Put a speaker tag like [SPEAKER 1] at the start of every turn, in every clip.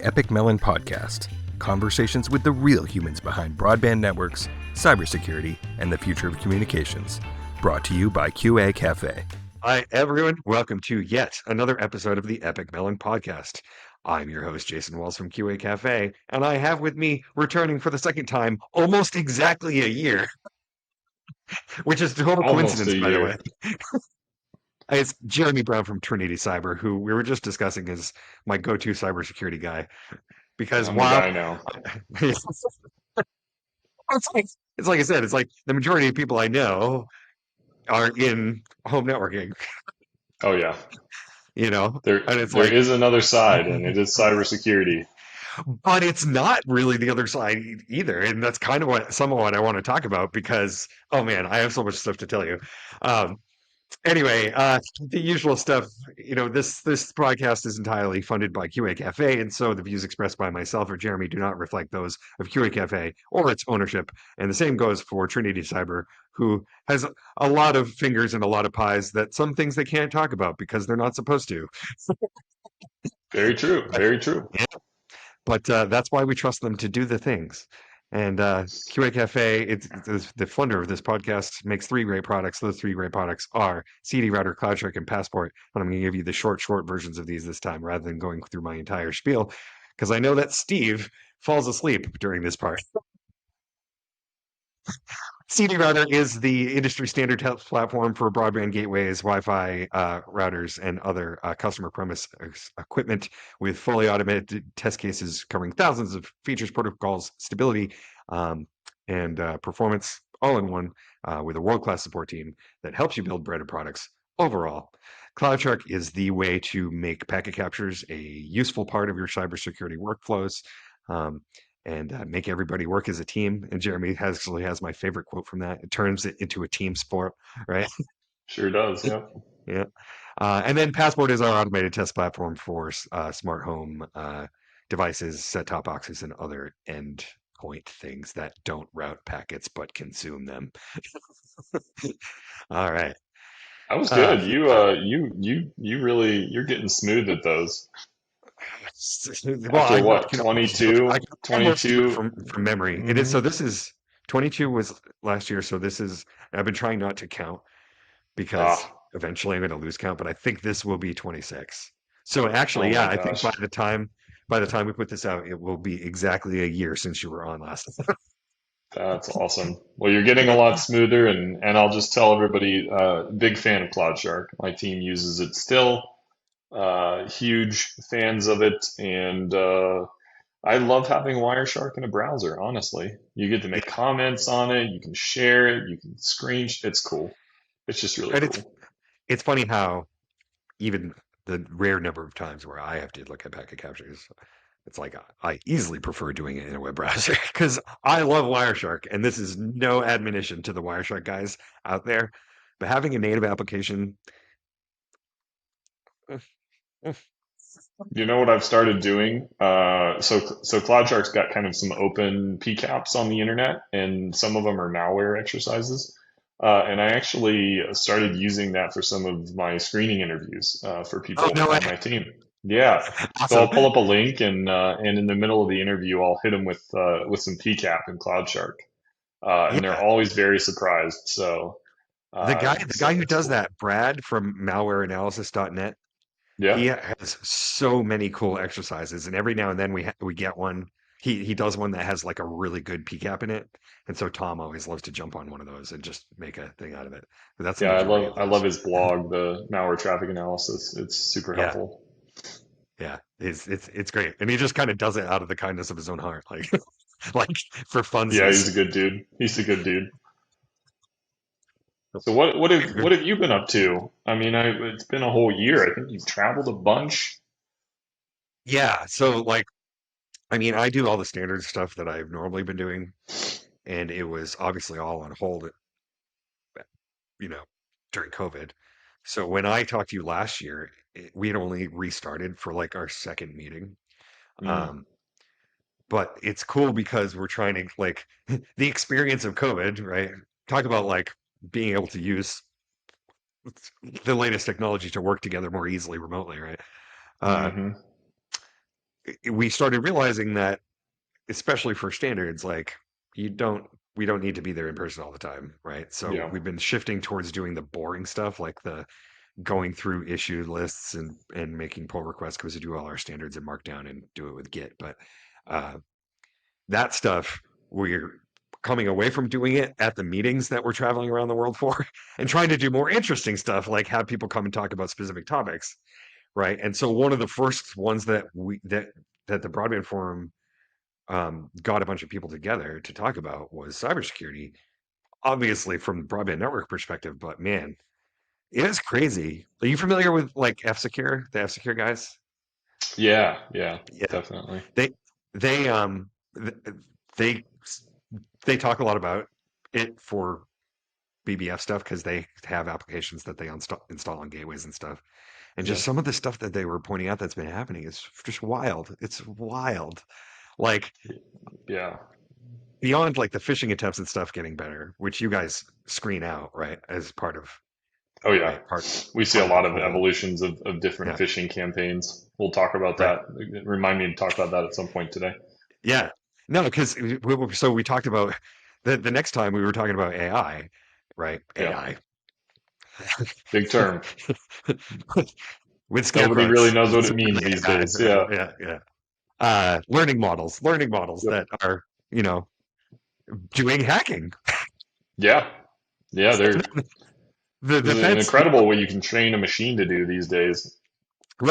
[SPEAKER 1] Epik Mellon podcast, conversations with the real humans behind broadband networks, cybersecurity, and the future of communications. Brought to you by QA Cafe. Hi, everyone. Welcome to yet another episode of the Epik Mellon podcast. I'm your host, Jason Wells from QA Cafe, and I have with me, returning for the second time, almost exactly a year, which is a total
[SPEAKER 2] Almost
[SPEAKER 1] coincidence,
[SPEAKER 2] a
[SPEAKER 1] by the
[SPEAKER 2] year.
[SPEAKER 1] way. It's Jeremy Brown from Trinity Cyber, who we were just discussing as my go-to cybersecurity guy. Because
[SPEAKER 2] I'm the
[SPEAKER 1] while
[SPEAKER 2] guy now.
[SPEAKER 1] it's like I said, it's like the majority of people I know are in home networking,
[SPEAKER 2] Oh yeah.
[SPEAKER 1] you know,
[SPEAKER 2] There
[SPEAKER 1] and it's
[SPEAKER 2] there
[SPEAKER 1] like,
[SPEAKER 2] is another side, and it is cybersecurity.
[SPEAKER 1] but it's not really the other side either. And that's kind of what some of what I want to talk about because, oh man, I have so much stuff to tell you. Um, Anyway, the usual stuff. This podcast is entirely funded by QA Cafe, and so the views expressed by myself or Jeremy do not reflect those of QA Cafe or its ownership. And the same goes for Trinity Cyber, who has a lot of fingers and a lot of pies that some things they can't talk about because they're not supposed to.
[SPEAKER 2] Very true.
[SPEAKER 1] But
[SPEAKER 2] Very true.
[SPEAKER 1] yeah, but that's why we trust them to do the things. And QA Cafe, it's the funder of this podcast, makes three great products. Those three great products are CD Router, CloudShark, and Passport. But I'm going to give you the short versions of these this time rather than going through my entire spiel, because I know that Steve falls asleep during this part. CD Router is the industry standard test platform for broadband gateways, Wi-Fi routers, and other customer premise equipment with fully automated test cases covering thousands of features, protocols, stability, um, and performance all in one with a world-class support team that helps you build better products overall. CloudShark is the way to make packet captures a useful part of your cybersecurity workflows. Um, and make everybody work as a team. And Jeremy actually has my favorite quote from that. It turns it into a team sport, right?
[SPEAKER 2] Sure does. Yeah.
[SPEAKER 1] Yeah. And then Passport is our automated test platform for smart home devices, set-top boxes, and other endpoint things that don't route packets but consume them. All right.
[SPEAKER 2] That was
[SPEAKER 1] Uh,
[SPEAKER 2] good. You really you're getting smooth at those.
[SPEAKER 1] well,
[SPEAKER 2] After
[SPEAKER 1] I
[SPEAKER 2] what,
[SPEAKER 1] can almost do it. I
[SPEAKER 2] 22?
[SPEAKER 1] can almost do it
[SPEAKER 2] 22?
[SPEAKER 1] from memory. It is
[SPEAKER 2] Mm-hmm.
[SPEAKER 1] so. This is 22 was last year. So this is. I've been trying not to count because
[SPEAKER 2] Ah,
[SPEAKER 1] eventually I'm going to lose count. But I think this will be 26. So actually,
[SPEAKER 2] oh
[SPEAKER 1] yeah,
[SPEAKER 2] my
[SPEAKER 1] I think
[SPEAKER 2] gosh.
[SPEAKER 1] by the time we put this out, it will be exactly a year since you were on last.
[SPEAKER 2] That's awesome. Well, you're getting a lot smoother, and I'll just tell everybody, big fan of CloudShark. My team uses it still. Huge fans of it, and I love having Wireshark in a browser, honestly. You get to
[SPEAKER 1] Yeah,
[SPEAKER 2] make comments on it, you can share it, you can it's cool. It's just really
[SPEAKER 1] and
[SPEAKER 2] cool.
[SPEAKER 1] it's funny how even the rare number of times where I have to look at packet captures, it's like I easily prefer doing it in a web browser because I love Wireshark, and this is no admonition to the Wireshark guys out there, but having a native application, eh, eh,
[SPEAKER 2] You know what I've started doing? So CloudShark's got kind of some open PCAPs on the internet, and some of them are malware exercises. And I actually started using that for some of my screening interviews for
[SPEAKER 1] oh
[SPEAKER 2] people
[SPEAKER 1] no way,
[SPEAKER 2] on my team. Yeah. So
[SPEAKER 1] awesome,
[SPEAKER 2] I'll pull up a link, and in the middle of the interview, I'll hit them with some PCAP and CloudShark, and they're
[SPEAKER 1] yeah.
[SPEAKER 2] always very surprised. So
[SPEAKER 1] The guy who
[SPEAKER 2] it's
[SPEAKER 1] does
[SPEAKER 2] cool.
[SPEAKER 1] that, Brad from malwareanalysis.net,
[SPEAKER 2] Yeah.
[SPEAKER 1] he has so many cool exercises, and every now and then we get one. He does one that has like a really good PCAP in it, and so Tom always loves to jump on one of those and just make a thing out of it. But that's the
[SPEAKER 2] Yeah,
[SPEAKER 1] majority of
[SPEAKER 2] I love
[SPEAKER 1] those.
[SPEAKER 2] his blog, the malware traffic analysis. It's super
[SPEAKER 1] Yeah,
[SPEAKER 2] helpful.
[SPEAKER 1] yeah, it's great, and he just kind of does it out of the kindness of his own heart, like like for
[SPEAKER 2] Yeah, he's
[SPEAKER 1] funsies.
[SPEAKER 2] a good dude. He's a good dude. So what have you been up to? I mean, it's been a whole year. I think you've traveled a bunch.
[SPEAKER 1] Yeah, so like I mean, I do all the standard stuff that I've normally been doing, and it was obviously all on hold, you know, during COVID. So when I talked to you last year, we had only restarted for like our second meeting.
[SPEAKER 2] Mm,
[SPEAKER 1] Um, but it's cool because we're trying to like the experience of COVID, right? Talk about like being able to use the latest technology to work together more easily remotely, right? Uh,
[SPEAKER 2] hmm
[SPEAKER 1] we started realizing that, especially for standards, like you don't we don't need to be there in person all the time, right? So
[SPEAKER 2] Yeah.
[SPEAKER 1] we've been shifting towards doing the boring stuff, like the going through issue lists and making pull requests, because we do all our standards in Markdown and do it with Git. But uh, that stuff, we're coming away from doing it at the meetings that we're traveling around the world for, and trying to do more interesting stuff, like have people come and talk about specific topics, right? And so one of the first ones that the Broadband Forum got a bunch of people together to talk about was cybersecurity, obviously from the broadband network perspective. But man, it is crazy. Are you familiar with like F-Secure, the F-Secure guys?
[SPEAKER 2] Yeah. Yeah.
[SPEAKER 1] Yeah,
[SPEAKER 2] Definitely.
[SPEAKER 1] they they th- they they talk a lot about it for BBF stuff, because they have applications that they install on gateways and stuff. And
[SPEAKER 2] Yeah.
[SPEAKER 1] just some of the stuff that they were pointing out that's been happening is just wild. It's wild. Like
[SPEAKER 2] Yeah.
[SPEAKER 1] beyond like the phishing attempts and stuff getting better, which you guys screen out, right, as part of
[SPEAKER 2] Oh yeah.
[SPEAKER 1] right
[SPEAKER 2] We see a
[SPEAKER 1] part of the
[SPEAKER 2] lot of
[SPEAKER 1] whole.
[SPEAKER 2] evolutions of different
[SPEAKER 1] Yeah,
[SPEAKER 2] phishing campaigns. We'll talk about
[SPEAKER 1] right.
[SPEAKER 2] that. Remind me to talk about that at some point today.
[SPEAKER 1] Yeah, no, because so we talked about the next time we were talking about AI, right?
[SPEAKER 2] Yeah.
[SPEAKER 1] AI
[SPEAKER 2] Big term.
[SPEAKER 1] with scare
[SPEAKER 2] Nobody really
[SPEAKER 1] quotes.
[SPEAKER 2] knows what
[SPEAKER 1] It's
[SPEAKER 2] it means
[SPEAKER 1] really
[SPEAKER 2] these
[SPEAKER 1] AI,
[SPEAKER 2] days.
[SPEAKER 1] right?
[SPEAKER 2] Yeah.
[SPEAKER 1] Yeah, yeah. Learning models
[SPEAKER 2] Yep.
[SPEAKER 1] that are, doing hacking.
[SPEAKER 2] Yeah. Yeah.
[SPEAKER 1] The
[SPEAKER 2] There's
[SPEAKER 1] defense,
[SPEAKER 2] incredible what you can train a machine to do these days.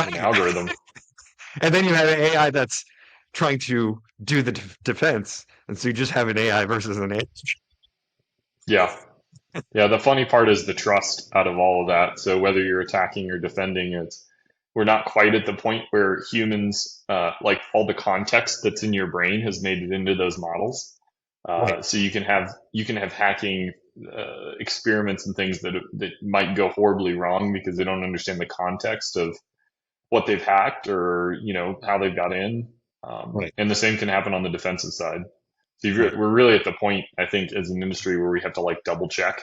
[SPEAKER 2] An
[SPEAKER 1] right?
[SPEAKER 2] algorithm.
[SPEAKER 1] And then you have an AI that's trying to do the defense, and so you just have an AI versus an AI.
[SPEAKER 2] Yeah. Yeah, the funny part is the trust out of all of that. So whether you're attacking or defending, we're not quite at the point where humans, like all the context that's in your brain has made it into those models.
[SPEAKER 1] Right,
[SPEAKER 2] So you can have hacking experiments and things that might go horribly wrong because they don't understand the context of what they've hacked or how they've got in.
[SPEAKER 1] right,
[SPEAKER 2] And the same can happen on the defensive side. So
[SPEAKER 1] right.
[SPEAKER 2] we're really at the point, I think, as an industry where we have to like double check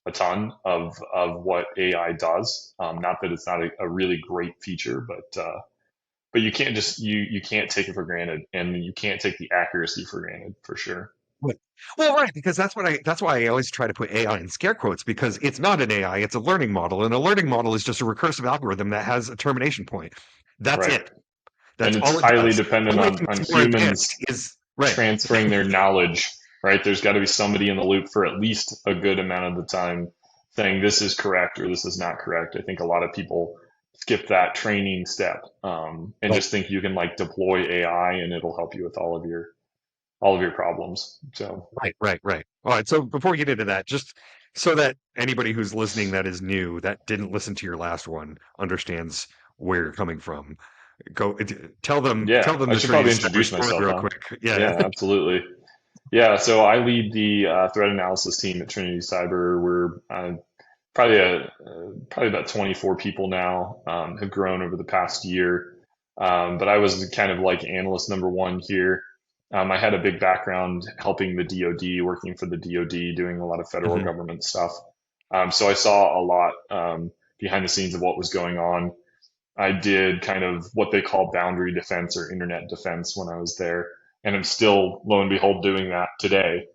[SPEAKER 2] a ton of what AI does. Not that it's not a really great feature, but you can't just you can't take it for granted, and you can't take the accuracy for granted for sure.
[SPEAKER 1] Right. Well, right, because that's why I always try to put AI in scare quotes, because it's not an AI, it's a learning model, and a learning model is just a recursive algorithm that has a termination point. That's
[SPEAKER 2] Right.
[SPEAKER 1] it.
[SPEAKER 2] And
[SPEAKER 1] That's
[SPEAKER 2] it's
[SPEAKER 1] all it
[SPEAKER 2] highly
[SPEAKER 1] does.
[SPEAKER 2] dependent
[SPEAKER 1] Only
[SPEAKER 2] on
[SPEAKER 1] thing that's more advanced
[SPEAKER 2] humans
[SPEAKER 1] is right.
[SPEAKER 2] transferring their knowledge, right? There's got to be somebody in the loop for at least a good amount of the time saying this is correct or this is not correct. I think a lot of people skip that training step and
[SPEAKER 1] Right,
[SPEAKER 2] just think you can like deploy AI and it'll help you with all of your problems. So
[SPEAKER 1] right. All right. So before we get into that, just so that anybody who's listening that is new, that didn't listen to your last one, understands where you're coming from, tell
[SPEAKER 2] yeah,
[SPEAKER 1] them
[SPEAKER 2] I
[SPEAKER 1] the
[SPEAKER 2] should
[SPEAKER 1] Trinity
[SPEAKER 2] probably
[SPEAKER 1] Cyber
[SPEAKER 2] introduce
[SPEAKER 1] story
[SPEAKER 2] myself,
[SPEAKER 1] real
[SPEAKER 2] huh?
[SPEAKER 1] quick. Yeah.
[SPEAKER 2] Yeah, absolutely. Yeah, so I lead the threat analysis team at Trinity Cyber. We're probably about 24 people now, have grown over the past year. But I was kind of like analyst number one here. I had a big background helping the DoD, working for the DoD, doing a lot of federal
[SPEAKER 1] Mhm.
[SPEAKER 2] government stuff. So I saw a lot behind the scenes of what was going on. I did kind of what they call boundary defense or internet defense when I was there, and I'm still, lo and behold, doing that today.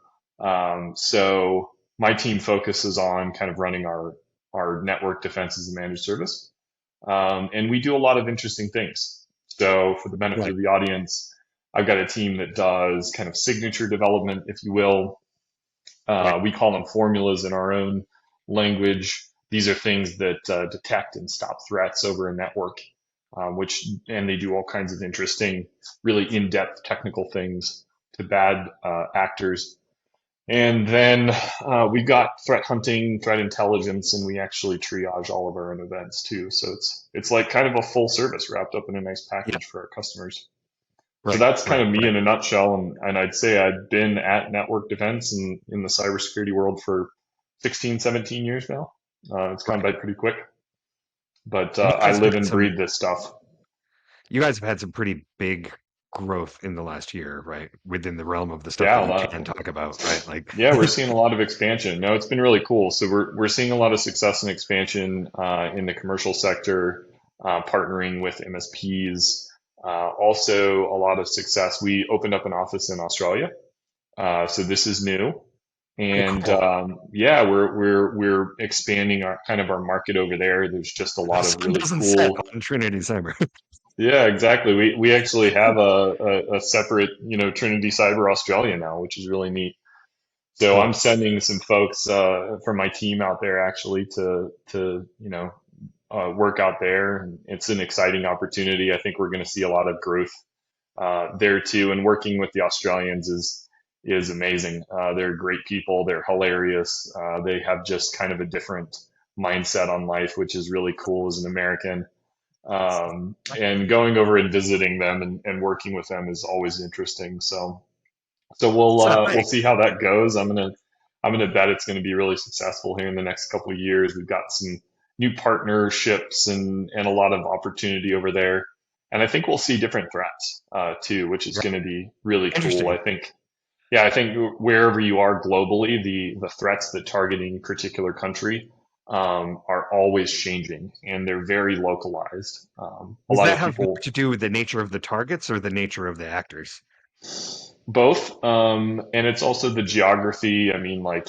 [SPEAKER 2] So my team focuses on kind of running our network defense as a managed service, and we do a lot of interesting things. So for the benefit
[SPEAKER 1] Right,
[SPEAKER 2] of the audience, I've got a team that does kind of signature development, if you will.
[SPEAKER 1] right,
[SPEAKER 2] We call them formulas in our own language. These are things that detect and stop threats over a network, and they do all kinds of interesting, really in-depth technical things to bad actors. And then we've got threat hunting, threat intelligence, and we actually triage all of our own events too. So it's like kind of a full service wrapped up in a nice
[SPEAKER 1] yeah,
[SPEAKER 2] package for our customers. So
[SPEAKER 1] right,
[SPEAKER 2] that's kind
[SPEAKER 1] right,
[SPEAKER 2] of me
[SPEAKER 1] right.
[SPEAKER 2] in a nutshell. And I'd say I've been at network defense and in the cybersecurity world for 16, 17 years now. It's gone
[SPEAKER 1] Right.
[SPEAKER 2] by pretty quick, but
[SPEAKER 1] And
[SPEAKER 2] I live and breathe this stuff.
[SPEAKER 1] you guys have had some pretty big growth in the last year, right? Within the realm of the stuff
[SPEAKER 2] Yeah,
[SPEAKER 1] that you can talk about, right? Like,
[SPEAKER 2] yeah, we're seeing a lot of expansion. No, it's been really cool. So we're seeing a lot of success and expansion in the commercial sector, partnering with MSPs. Also, a lot of success. We opened up an office in Australia, so this is new,
[SPEAKER 1] Oh,
[SPEAKER 2] and
[SPEAKER 1] cool.
[SPEAKER 2] yeah, we're expanding our kind of our market over there. There's just a
[SPEAKER 1] The
[SPEAKER 2] lot of
[SPEAKER 1] sun
[SPEAKER 2] really
[SPEAKER 1] doesn't set
[SPEAKER 2] cool.
[SPEAKER 1] on Trinity Cyber.
[SPEAKER 2] Yeah, exactly. We actually have a separate, Trinity Cyber Australia now, which is really neat. So I'm
[SPEAKER 1] Cool.
[SPEAKER 2] sending some folks from my team out there actually to work out there. And it's an exciting opportunity. I think we're going to see a lot of growth there too. And working with the Australians is amazing. They're great people. They're hilarious. They have just kind of a different mindset on life, which is really cool as an American. And going over and visiting them and working with them is always interesting. So
[SPEAKER 1] So,
[SPEAKER 2] we'll
[SPEAKER 1] hey,
[SPEAKER 2] see how that goes. I'm gonna bet it's gonna be really successful here in the next couple of years. We've got some new partnerships and a lot of opportunity over there, and I think we'll see different threats too, which is
[SPEAKER 1] right.
[SPEAKER 2] going to be really cool.
[SPEAKER 1] Interesting.
[SPEAKER 2] I think wherever you are globally, the threats that target any particular country are always changing, and they're very localized. A
[SPEAKER 1] Does
[SPEAKER 2] lot
[SPEAKER 1] that
[SPEAKER 2] of
[SPEAKER 1] have more
[SPEAKER 2] people
[SPEAKER 1] to do with the nature of the targets or the nature of the actors?
[SPEAKER 2] both, and it's also the geography. I mean, like,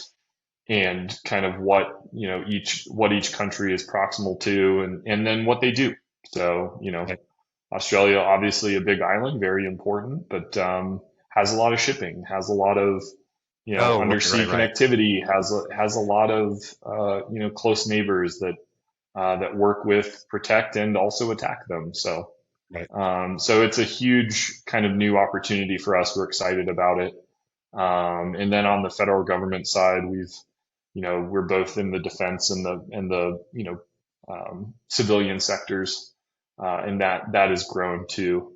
[SPEAKER 2] and kind of what each country is proximal to, and then what they do. So
[SPEAKER 1] Okay.
[SPEAKER 2] Australia, obviously a big island, very important, but has a lot of shipping, has a lot of
[SPEAKER 1] Oh, right,
[SPEAKER 2] undersea
[SPEAKER 1] right, right,
[SPEAKER 2] connectivity, has a lot of close neighbors that work with, protect, and also attack them.
[SPEAKER 1] right.
[SPEAKER 2] So it's a huge kind of new opportunity for us. We're excited about it. And then on the federal government side, we're both in the defense and the civilian sectors, and that has grown too.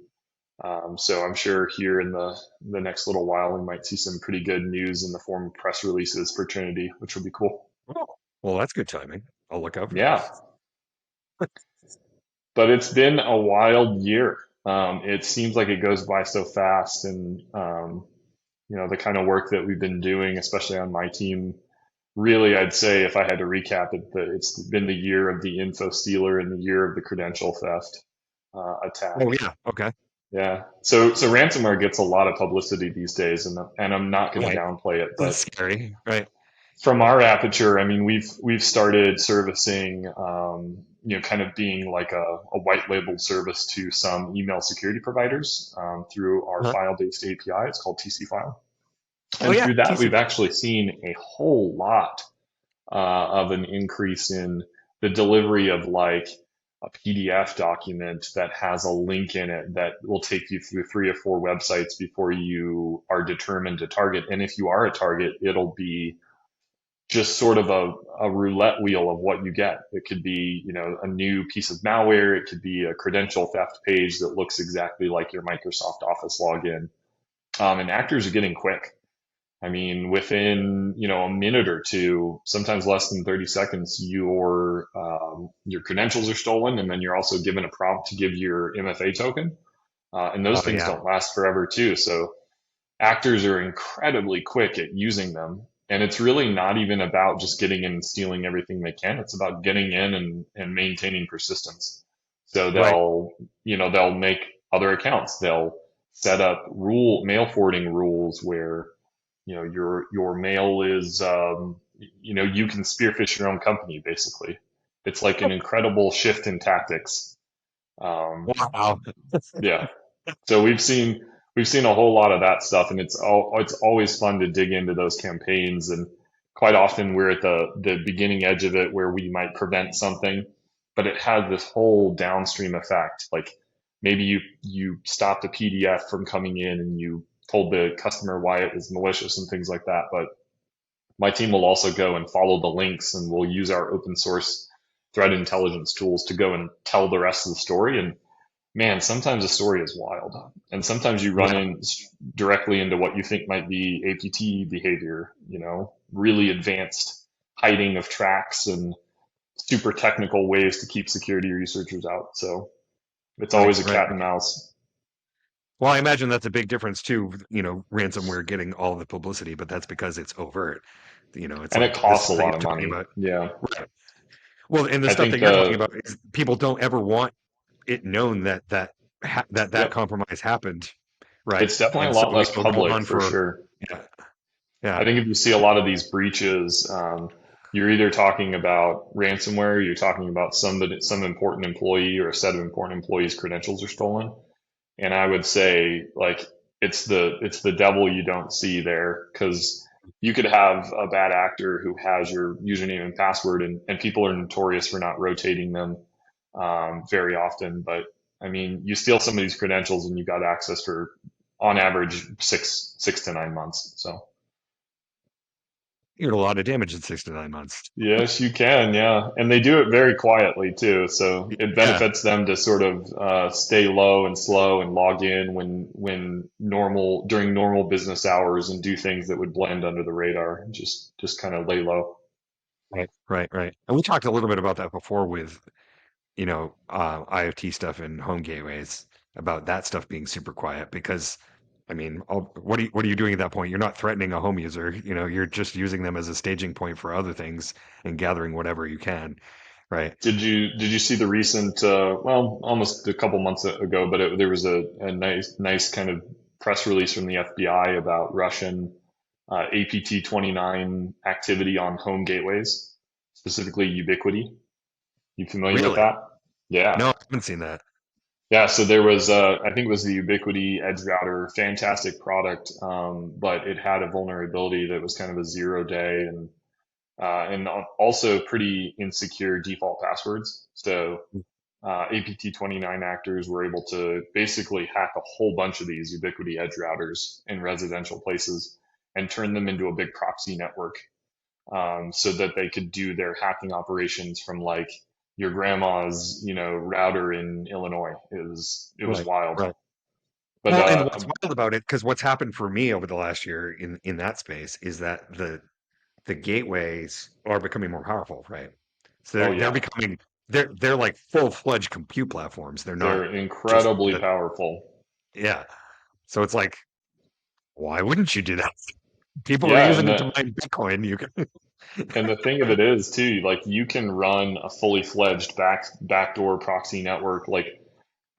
[SPEAKER 2] So I'm sure here in the next little while, we might see some pretty good news in the form of press releases for Trinity, which would be cool.
[SPEAKER 1] Oh, well, that's good timing. I'll look out for
[SPEAKER 2] Yeah,
[SPEAKER 1] those.
[SPEAKER 2] but it's been a wild year. It seems like it goes by so fast, and the kind of work that we've been doing, especially on my team. Really, I'd say if I had to recap it, that it's been the year of the info stealer and the year of the credential theft attack.
[SPEAKER 1] Oh, yeah. Okay.
[SPEAKER 2] Yeah. So ransomware gets a lot of publicity these days, and I'm not going to
[SPEAKER 1] Right.
[SPEAKER 2] downplay it,
[SPEAKER 1] This is
[SPEAKER 2] but
[SPEAKER 1] scary. Right.
[SPEAKER 2] from our aperture, I mean, we've started servicing, kind of being like a white labeled service to some email security providers through our
[SPEAKER 1] Uh-huh.
[SPEAKER 2] file based API. It's called TC File,
[SPEAKER 1] Oh,
[SPEAKER 2] and
[SPEAKER 1] yeah.
[SPEAKER 2] through that,
[SPEAKER 1] TC.
[SPEAKER 2] we've actually seen a whole lot of an increase in the delivery of like a PDF document that has a link in it that will take you through 3 or 4 websites before you are determined to target. And if you are a target, it'll be just sort of a roulette wheel of what you get. It could be, a new piece of malware. It could be a credential theft page that looks exactly like your Microsoft Office login. And actors are getting quick. I mean, within a minute or two, sometimes less than 30 seconds, your credentials are stolen, and then you're also given a prompt to give your MFA token, and those
[SPEAKER 1] Oh,
[SPEAKER 2] things
[SPEAKER 1] yeah.
[SPEAKER 2] don't last forever too. So actors are incredibly quick at using them, and it's really not even about just getting in and stealing everything they can. It's about getting in and maintaining persistence. So
[SPEAKER 1] Right.
[SPEAKER 2] they'll make other accounts. They'll set up mail forwarding rules where your mail is you can spearfish your own company basically. It's like an incredible shift in tactics. um,
[SPEAKER 1] Wow.
[SPEAKER 2] yeah, so we've seen a whole lot of that stuff, and it's always fun to dig into those campaigns. And quite often we're at the beginning edge of it where we might prevent something, but it has this whole downstream effect. Like maybe you stopped a PDF from coming in and you told the customer why it was malicious and things like that. But my team will also go and follow the links, and we'll use our open source threat intelligence tools to go and tell the rest of the story. And man, sometimes the story is wild, and sometimes you run
[SPEAKER 1] Yeah.
[SPEAKER 2] in directly into what you think might be APT behavior. Really advanced hiding of tracks and super technical ways to keep security researchers out. So it's
[SPEAKER 1] Right.
[SPEAKER 2] always a
[SPEAKER 1] Right.
[SPEAKER 2] cat and
[SPEAKER 1] Right.
[SPEAKER 2] mouse,
[SPEAKER 1] Well, I imagine that's a big difference too, ransomware getting all the publicity, but that's because it's overt. It's
[SPEAKER 2] and it
[SPEAKER 1] like the
[SPEAKER 2] costs a
[SPEAKER 1] stuff that
[SPEAKER 2] lot
[SPEAKER 1] you're
[SPEAKER 2] of
[SPEAKER 1] talking
[SPEAKER 2] money.
[SPEAKER 1] about.
[SPEAKER 2] Yeah,
[SPEAKER 1] Right. Well, and the
[SPEAKER 2] I
[SPEAKER 1] stuff that
[SPEAKER 2] think
[SPEAKER 1] you're talking about is people don't ever want it known that that
[SPEAKER 2] Yep.
[SPEAKER 1] compromise happened, right?
[SPEAKER 2] It's definitely a
[SPEAKER 1] And so
[SPEAKER 2] lot less
[SPEAKER 1] it'll go
[SPEAKER 2] public
[SPEAKER 1] on
[SPEAKER 2] for
[SPEAKER 1] for
[SPEAKER 2] sure.
[SPEAKER 1] yeah, yeah,
[SPEAKER 2] I think if you see a lot of these breaches, you're either talking about ransomware, you're talking about some important employee or a set of important employees' credentials are stolen. And I would say like it's the devil you don't see there because you could have a bad actor who has your username and password, and people are notorious for not rotating them very often. But I mean, you steal somebody's credentials and you got access for on average six to 9 months. So.
[SPEAKER 1] you get a lot of damage in 6 to 9 months.
[SPEAKER 2] Yes, you can. Yeah. And they do it very quietly too. So it
[SPEAKER 1] Yeah,
[SPEAKER 2] benefits them to sort of stay low and slow and log in when normal during normal business hours and do things that would blend under the radar. Just kind of lay low.
[SPEAKER 1] right, right, right. And we talked a little bit about that before with IoT stuff and home gateways about that stuff being super quiet because I mean, what are you doing at that point? You're not threatening a home user. You're just using them as a staging point for other things and gathering whatever you can, right?
[SPEAKER 2] Did you see the recent well almost a couple months ago, but there was a nice kind of press release from the FBI about Russian APT29 activity on home gateways, specifically Ubiquiti. You familiar with
[SPEAKER 1] Really?
[SPEAKER 2] that? Yeah.
[SPEAKER 1] No, I haven't seen that.
[SPEAKER 2] Yeah, so there was, I think it was the Ubiquiti Edge router, fantastic product, but it had a vulnerability that was kind of a 0 day and also pretty insecure default passwords. So APT29 actors were able to basically hack a whole bunch of these Ubiquiti Edge routers in residential places and turn them into a big proxy network so that they could do their hacking operations from like your grandma's, router in Illinois. It was
[SPEAKER 1] Right,
[SPEAKER 2] wild.
[SPEAKER 1] right.
[SPEAKER 2] But
[SPEAKER 1] Well, and what's wild about it, because what's happened for me over the last year in that space is that the gateways are becoming more powerful, right? So
[SPEAKER 2] oh
[SPEAKER 1] they're
[SPEAKER 2] yeah,
[SPEAKER 1] becoming they're like full-fledged compute platforms. They're not
[SPEAKER 2] they're
[SPEAKER 1] just
[SPEAKER 2] incredibly powerful.
[SPEAKER 1] yeah. So it's like, why wouldn't you do that? People are
[SPEAKER 2] Yeah,
[SPEAKER 1] using it to mine Bitcoin. You can
[SPEAKER 2] and the thing of it is too, like you can run a fully fledged backdoor proxy network. Like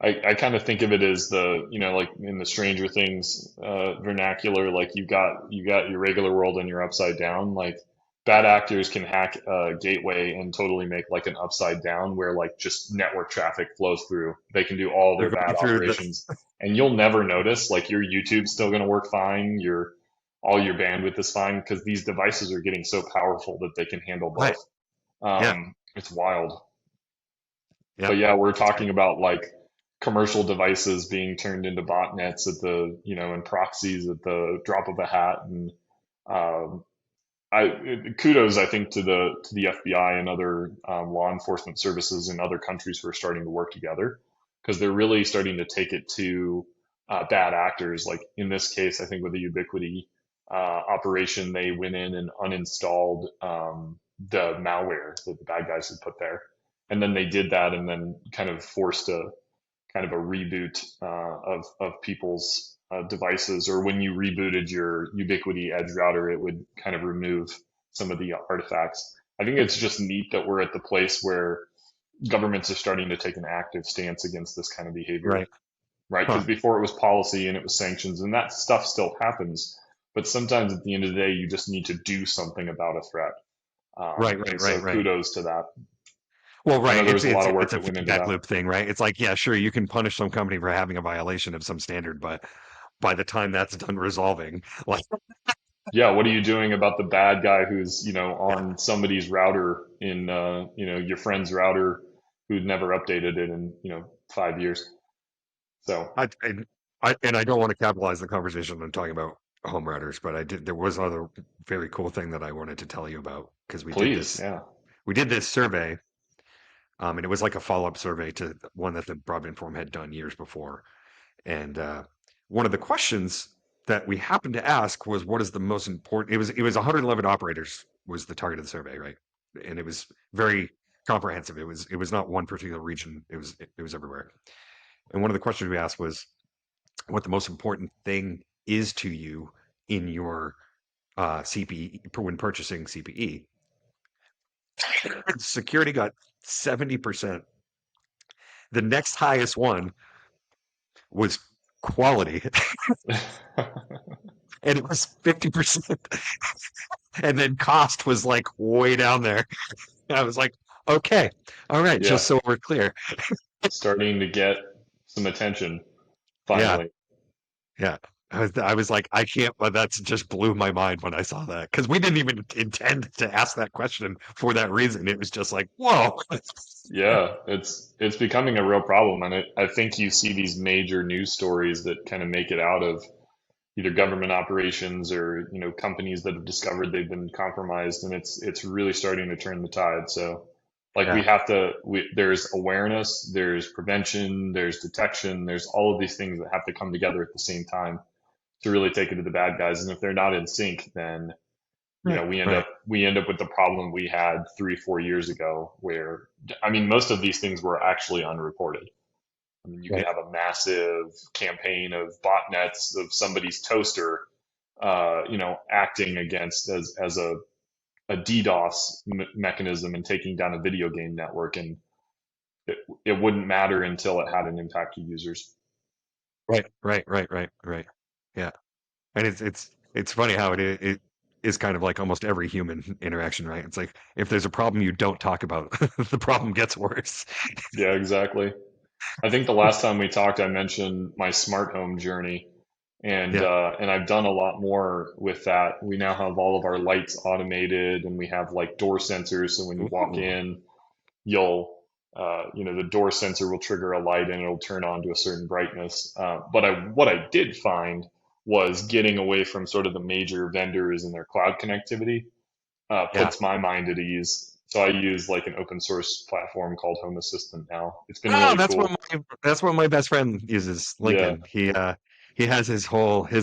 [SPEAKER 2] I kind of think of it as like in the Stranger Things vernacular, like you got your regular world and your upside down. Like bad actors can hack a gateway and totally make like an upside down where like just network traffic flows through. They can do all
[SPEAKER 1] they're
[SPEAKER 2] their bad
[SPEAKER 1] going through the
[SPEAKER 2] operations, and you'll never notice. Like your YouTube's still going to work fine. Your all your bandwidth is fine because these devices are getting so powerful that they can handle
[SPEAKER 1] right.
[SPEAKER 2] both.
[SPEAKER 1] Yeah.
[SPEAKER 2] It's wild.
[SPEAKER 1] Yeah.
[SPEAKER 2] But yeah, we're
[SPEAKER 1] That's right.
[SPEAKER 2] talking about like commercial devices being turned into botnets at and proxies at the drop of a hat. And um, kudos, I think, to the FBI and other law enforcement services in other countries who are starting to work together because they're really starting to take it to bad actors. Like in this case, I think with the Ubiquiti operation, they went in and uninstalled the malware that the bad guys had put there, and then they did that, and then kind of forced a kind of a reboot of people's devices, or when you rebooted your Ubiquiti Edge router, it would kind of remove some of the artifacts. I think it's just neat that we're at the place where governments are starting to take an active stance against this kind of behavior,
[SPEAKER 1] Right.
[SPEAKER 2] right? Because
[SPEAKER 1] Huh.
[SPEAKER 2] before it was policy and it was sanctions, and that stuff still happens. But sometimes at the end of the day, you just need to do something about a threat.
[SPEAKER 1] Right,
[SPEAKER 2] And
[SPEAKER 1] right,
[SPEAKER 2] so
[SPEAKER 1] right, right.
[SPEAKER 2] kudos to that.
[SPEAKER 1] Well,
[SPEAKER 2] I know
[SPEAKER 1] right.
[SPEAKER 2] there
[SPEAKER 1] It's
[SPEAKER 2] was a
[SPEAKER 1] it's
[SPEAKER 2] lot of work
[SPEAKER 1] it's a
[SPEAKER 2] that went into
[SPEAKER 1] feedback
[SPEAKER 2] that.
[SPEAKER 1] loop thing, right? It's like, yeah, sure, you can punish some company for having a violation of some standard, but by the time that's done resolving, like,
[SPEAKER 2] Yeah, what are you doing about the bad guy who's,
[SPEAKER 1] yeah,
[SPEAKER 2] on somebody's router in, your friend's router who'd never updated it in, 5 years? So
[SPEAKER 1] I, I, and I don't want to capitalize the conversation on talking about home routers, but I did. There was other very cool thing that I wanted to tell you about because
[SPEAKER 2] please, yeah,
[SPEAKER 1] we did this survey, and it was like a follow up survey to one that the Broadband Forum had done years before, and one of the questions that we happened to ask was, "What is the most important?" It was 111 operators was the target of the survey, right? And it was very comprehensive. It was not one particular region. It was everywhere. And one of the questions we asked was, what the most important thing is to you in your CPE when purchasing CPE. Security got 70%. The next highest one was quality, and it was 50%. And then cost was like way down there. And I was like, okay, all right, just
[SPEAKER 2] Yeah,
[SPEAKER 1] so we're clear.
[SPEAKER 2] starting to get some attention
[SPEAKER 1] Yeah,
[SPEAKER 2] finally.
[SPEAKER 1] yeah. I was like, I can't, but that's just blew my mind when I saw that because we didn't even intend to ask that question for that reason. It was just like, whoa.
[SPEAKER 2] Yeah, it's becoming a real problem, and I think you see these major news stories that kind of make it out of either government operations or companies that have discovered they've been compromised, and it's really starting to turn the tide. So, like we
[SPEAKER 1] Yeah,
[SPEAKER 2] have to, there's awareness, there's prevention, there's detection, there's all of these things that have to come together at the same time to really take it to the bad guys. And if they're not in sync, then
[SPEAKER 1] right,
[SPEAKER 2] we end
[SPEAKER 1] right,
[SPEAKER 2] up with the problem we had 3 4 years ago, where I mean most of these things were actually unreported. I mean, you could
[SPEAKER 1] right,
[SPEAKER 2] have a massive campaign of botnets of somebody's toaster, acting against as a DDoS mechanism and taking down a video game network, and it wouldn't matter until it had an impact to users.
[SPEAKER 1] right, right, right, right, right. Yeah, and it's funny how it is kind of like almost every human interaction, right? It's like if there's a problem you don't talk about, the problem gets worse.
[SPEAKER 2] Yeah, exactly. I think the last time we talked, I mentioned my smart home journey,
[SPEAKER 1] Yeah.
[SPEAKER 2] and I've done a lot more with that. We now have all of our lights automated, and we have like door sensors. So when you walk
[SPEAKER 1] Ooh.
[SPEAKER 2] in, you'll the door sensor will trigger a light and it'll turn on to a certain brightness. But what I did find was getting away from sort of the major vendors and their cloud connectivity
[SPEAKER 1] Yeah.
[SPEAKER 2] puts my mind at ease. So I use like an open source platform called Home Assistant now. It's been
[SPEAKER 1] Oh,
[SPEAKER 2] really cool.
[SPEAKER 1] that's what my best friend uses,
[SPEAKER 2] Yeah.
[SPEAKER 1] Lincoln. He has his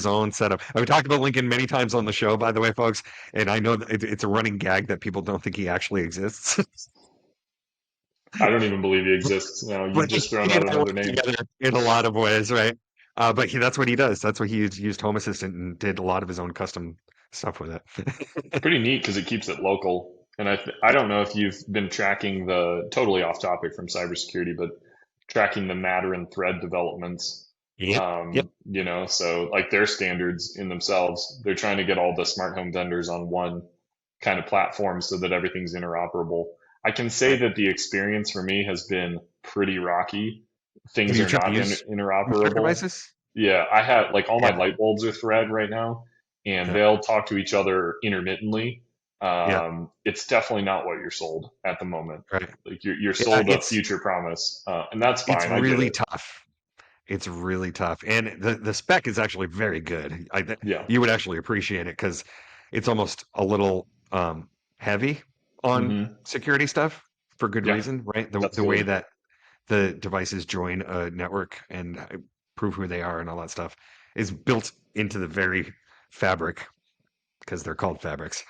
[SPEAKER 1] own setup. I've talked about Lincoln many times on the show, by the way, folks, and I know that it's a running gag that people don't think he actually exists.
[SPEAKER 2] I don't even believe he exists now. You've
[SPEAKER 1] But
[SPEAKER 2] just thrown
[SPEAKER 1] he
[SPEAKER 2] out
[SPEAKER 1] and I
[SPEAKER 2] another
[SPEAKER 1] work
[SPEAKER 2] name.
[SPEAKER 1] together in a lot of ways, right? But that's what he does. That's what he used Home Assistant and did a lot of his own custom stuff with
[SPEAKER 2] It's
[SPEAKER 1] it.
[SPEAKER 2] pretty neat because it keeps it local. And I don't know if you've been tracking the totally off topic from cybersecurity, but tracking the Matter and thread developments.
[SPEAKER 1] Yep. Yep.
[SPEAKER 2] So like their standards in themselves, they're trying to get all the smart home vendors on one kind of platform so that everything's interoperable. I can say
[SPEAKER 1] Right.
[SPEAKER 2] that the experience for me has been pretty rocky.
[SPEAKER 1] Have
[SPEAKER 2] Things
[SPEAKER 1] you
[SPEAKER 2] are
[SPEAKER 1] tried to
[SPEAKER 2] not
[SPEAKER 1] use Matter
[SPEAKER 2] interoperable.
[SPEAKER 1] devices?
[SPEAKER 2] Yeah, I had like all my
[SPEAKER 1] Yeah.
[SPEAKER 2] light bulbs are thread right now, and
[SPEAKER 1] Yeah.
[SPEAKER 2] they'll talk to each other intermittently.
[SPEAKER 1] Yeah.
[SPEAKER 2] It's definitely not what you're sold at the moment.
[SPEAKER 1] Right.
[SPEAKER 2] Like you're
[SPEAKER 1] Yeah.
[SPEAKER 2] sold a future promise, and that's
[SPEAKER 1] It's
[SPEAKER 2] fine. I get
[SPEAKER 1] really
[SPEAKER 2] it.
[SPEAKER 1] tough. It's really tough, and the spec is actually very good.
[SPEAKER 2] Yeah.
[SPEAKER 1] You would actually appreciate it because it's almost a little heavy on
[SPEAKER 2] Hmm.
[SPEAKER 1] security stuff for good
[SPEAKER 2] Yeah,
[SPEAKER 1] reason, right?
[SPEAKER 2] that's
[SPEAKER 1] The way
[SPEAKER 2] good.
[SPEAKER 1] that the devices join a network and prove who they are and all that stuff is built into the very fabric because they're called fabrics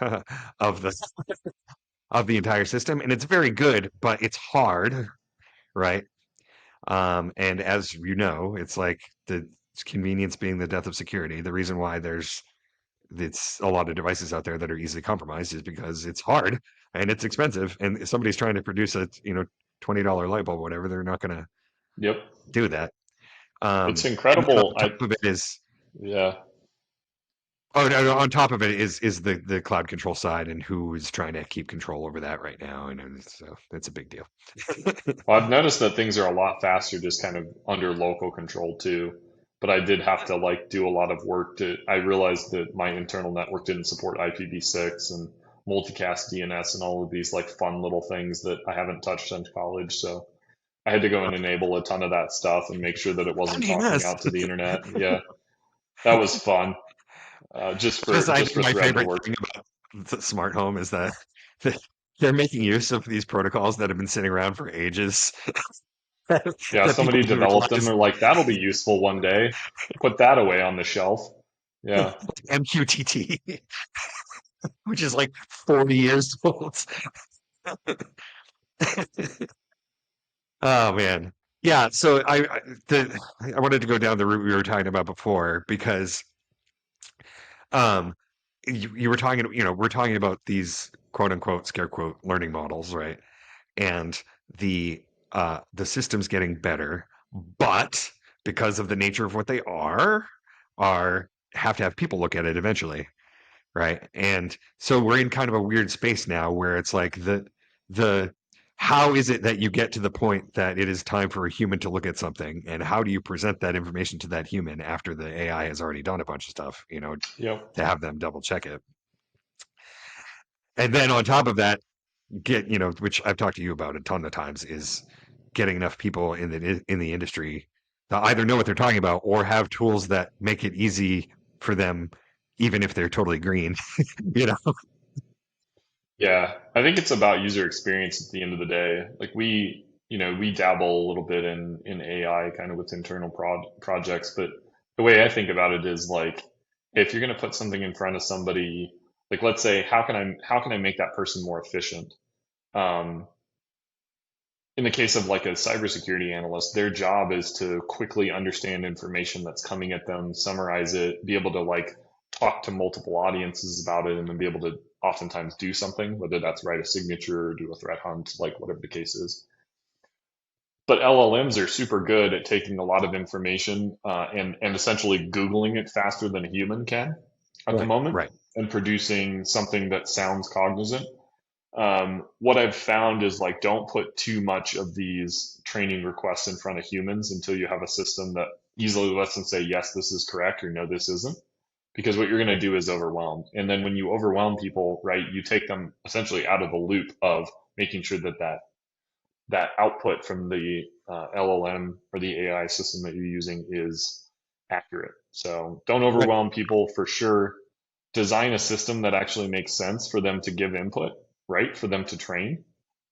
[SPEAKER 1] of the entire system, and it's very good, but it's hard, right? And as you know, it's like the convenience being the death of security. The reason why it's a lot of devices out there that are easily compromised is because it's hard and it's expensive. And if somebody's trying to produce a $20 light bulb, or whatever, they're not going to
[SPEAKER 2] Yep.
[SPEAKER 1] do that.
[SPEAKER 2] It's
[SPEAKER 1] And then
[SPEAKER 2] incredible.
[SPEAKER 1] on top of it is
[SPEAKER 2] Yeah.
[SPEAKER 1] oh no, no, on top of it is the cloud control side and who is trying to keep control over that right now, and so that's a big deal.
[SPEAKER 2] Well, I've noticed that things are a lot faster just kind of under local control too. But I did have to like do a lot of work I realized that my internal network didn't support IPv6 and multicast DNS and all of these like fun little things that I haven't touched since college. So I had to go and enable a ton of that stuff and make sure that it
[SPEAKER 1] Fun
[SPEAKER 2] wasn't talking
[SPEAKER 1] DNS.
[SPEAKER 2] out to the internet. Yeah, that was fun.
[SPEAKER 1] I
[SPEAKER 2] Just
[SPEAKER 1] think
[SPEAKER 2] for
[SPEAKER 1] my
[SPEAKER 2] thread to
[SPEAKER 1] favorite
[SPEAKER 2] work.
[SPEAKER 1] thing about the smart home is that they're making use of these protocols that have been sitting around for ages
[SPEAKER 2] Yeah,
[SPEAKER 1] that people
[SPEAKER 2] somebody
[SPEAKER 1] didn't
[SPEAKER 2] developed them.
[SPEAKER 1] realize.
[SPEAKER 2] They're like, that'll be useful one day. Put that away on the shelf. Yeah.
[SPEAKER 1] MQTT, which is like 40 years old. Oh man. Yeah, so I wanted to go down the route we were talking about before because um you were talking, we're talking about these quote unquote scare quote learning models, right? And the systems getting better, but because of the nature of what they are have to have people look at it eventually, right? And so we're in kind of a weird space now where it's like the how is it that you get to the point that it is time for a human to look at something, and how do you present that information to that human after the AI has already done a bunch of stuff,
[SPEAKER 2] Yep.
[SPEAKER 1] to have them double check it. And then on top of that, which I've talked to you about a ton of times, is getting enough people in the industry that either know what they're talking about or have tools that make it easy for them, even if they're totally green. you know,
[SPEAKER 2] Yeah, I think it's about user experience at the end of the day. Like we dabble a little bit in AI kind of with internal projects, but the way I think about it is like if you're going to put something in front of somebody, like let's say how can I make that person more efficient? Um, in the case of like a cybersecurity analyst, their job is to quickly understand information that's coming at them, summarize it, be able to like talk to multiple audiences about it, and then be able to oftentimes do something, whether that's write a signature or do a threat hunt, like whatever the case is. But LLMs are super good at taking a lot of information and essentially Googling it faster than a human can at the
[SPEAKER 1] right,
[SPEAKER 2] moment
[SPEAKER 1] right,
[SPEAKER 2] and producing something that sounds cognizant. What I've found is like don't put too much of these training requests in front of humans until you have a system that easily lets them say yes, this is correct, or no, this isn't. Because what you're going to
[SPEAKER 1] right.
[SPEAKER 2] do is overwhelm, and then when you overwhelm people, right, you take them essentially out of the loop of making sure that output from the LLM or the AI system that you're using is accurate. So don't
[SPEAKER 1] Right.
[SPEAKER 2] overwhelm people for sure. Design a system that actually makes sense for them to give input, right? For them to train.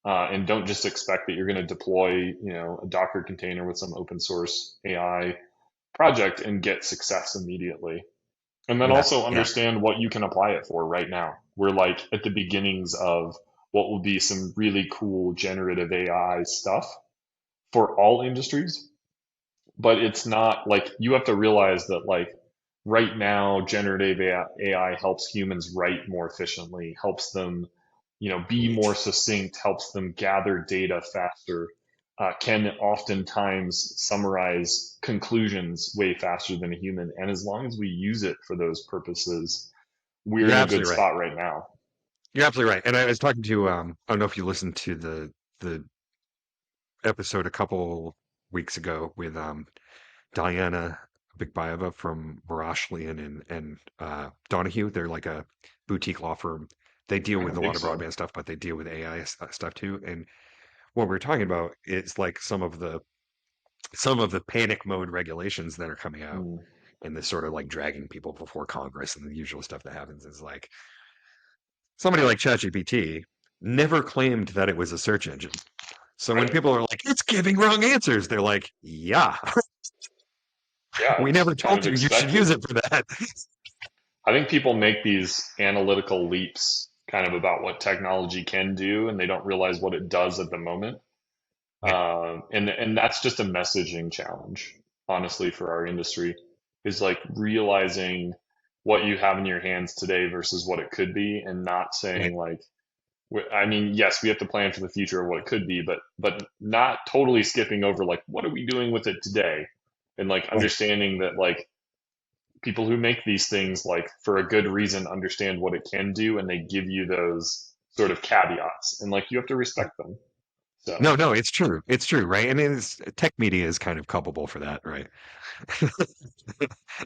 [SPEAKER 2] And don't just expect that you're going to deploy, a Docker container with some open source AI project and get success immediately. And then
[SPEAKER 1] Yeah,
[SPEAKER 2] also
[SPEAKER 1] yeah,
[SPEAKER 2] understand what you can apply it for right now. We're like at the beginnings of what will be some really cool generative AI stuff for all industries, but it's not like you have to realize that like right now generative AI helps humans write more efficiently, helps them be more
[SPEAKER 1] right.
[SPEAKER 2] succinct, helps them gather data faster, can oftentimes summarize conclusions way faster than a human, and as long as we use it for those purposes, we're
[SPEAKER 1] You're
[SPEAKER 2] in a good
[SPEAKER 1] absolutely right.
[SPEAKER 2] spot right now.
[SPEAKER 1] You're absolutely right. And I was talking to I don't know if you listened to the episode a couple weeks ago with Diana Bigbayeva from Marashlian and Donahue. They're like a boutique law firm. They deal
[SPEAKER 2] I
[SPEAKER 1] with
[SPEAKER 2] don't
[SPEAKER 1] a lot
[SPEAKER 2] think
[SPEAKER 1] of
[SPEAKER 2] so.
[SPEAKER 1] broadband stuff, but they deal with AI stuff too. And what we're talking about is like some of the panic mode regulations that are coming out,
[SPEAKER 2] Hmm.
[SPEAKER 1] and this sort of like dragging people before Congress, and the usual stuff that happens is like somebody like ChatGPT never claimed that it was a search engine. So when
[SPEAKER 2] Right.
[SPEAKER 1] people are like, it's giving wrong answers, they're like, yeah,
[SPEAKER 2] Yeah,
[SPEAKER 1] we
[SPEAKER 2] it's
[SPEAKER 1] never
[SPEAKER 2] kind
[SPEAKER 1] told
[SPEAKER 2] of
[SPEAKER 1] you should use
[SPEAKER 2] expected.
[SPEAKER 1] it for that.
[SPEAKER 2] I think people make these analytical leaps kind of about what technology can do, and they don't realize what it does at the moment.
[SPEAKER 1] Yeah.
[SPEAKER 2] And that's just a messaging challenge, honestly, for our industry, is like realizing what you have in your hands today versus what it could be, and not
[SPEAKER 1] Right.
[SPEAKER 2] saying like, I mean, yes, we have to plan for the future of what it could be, but not totally skipping over like what are we doing with it today, and like
[SPEAKER 1] Right.
[SPEAKER 2] understanding that like people who make these things like for a good reason understand what it can do, and they give you those sort of caveats, and like you have to respect them.
[SPEAKER 1] No,
[SPEAKER 2] So,
[SPEAKER 1] no, it's true. It's true, right? And it's tech media is kind of culpable for that, right?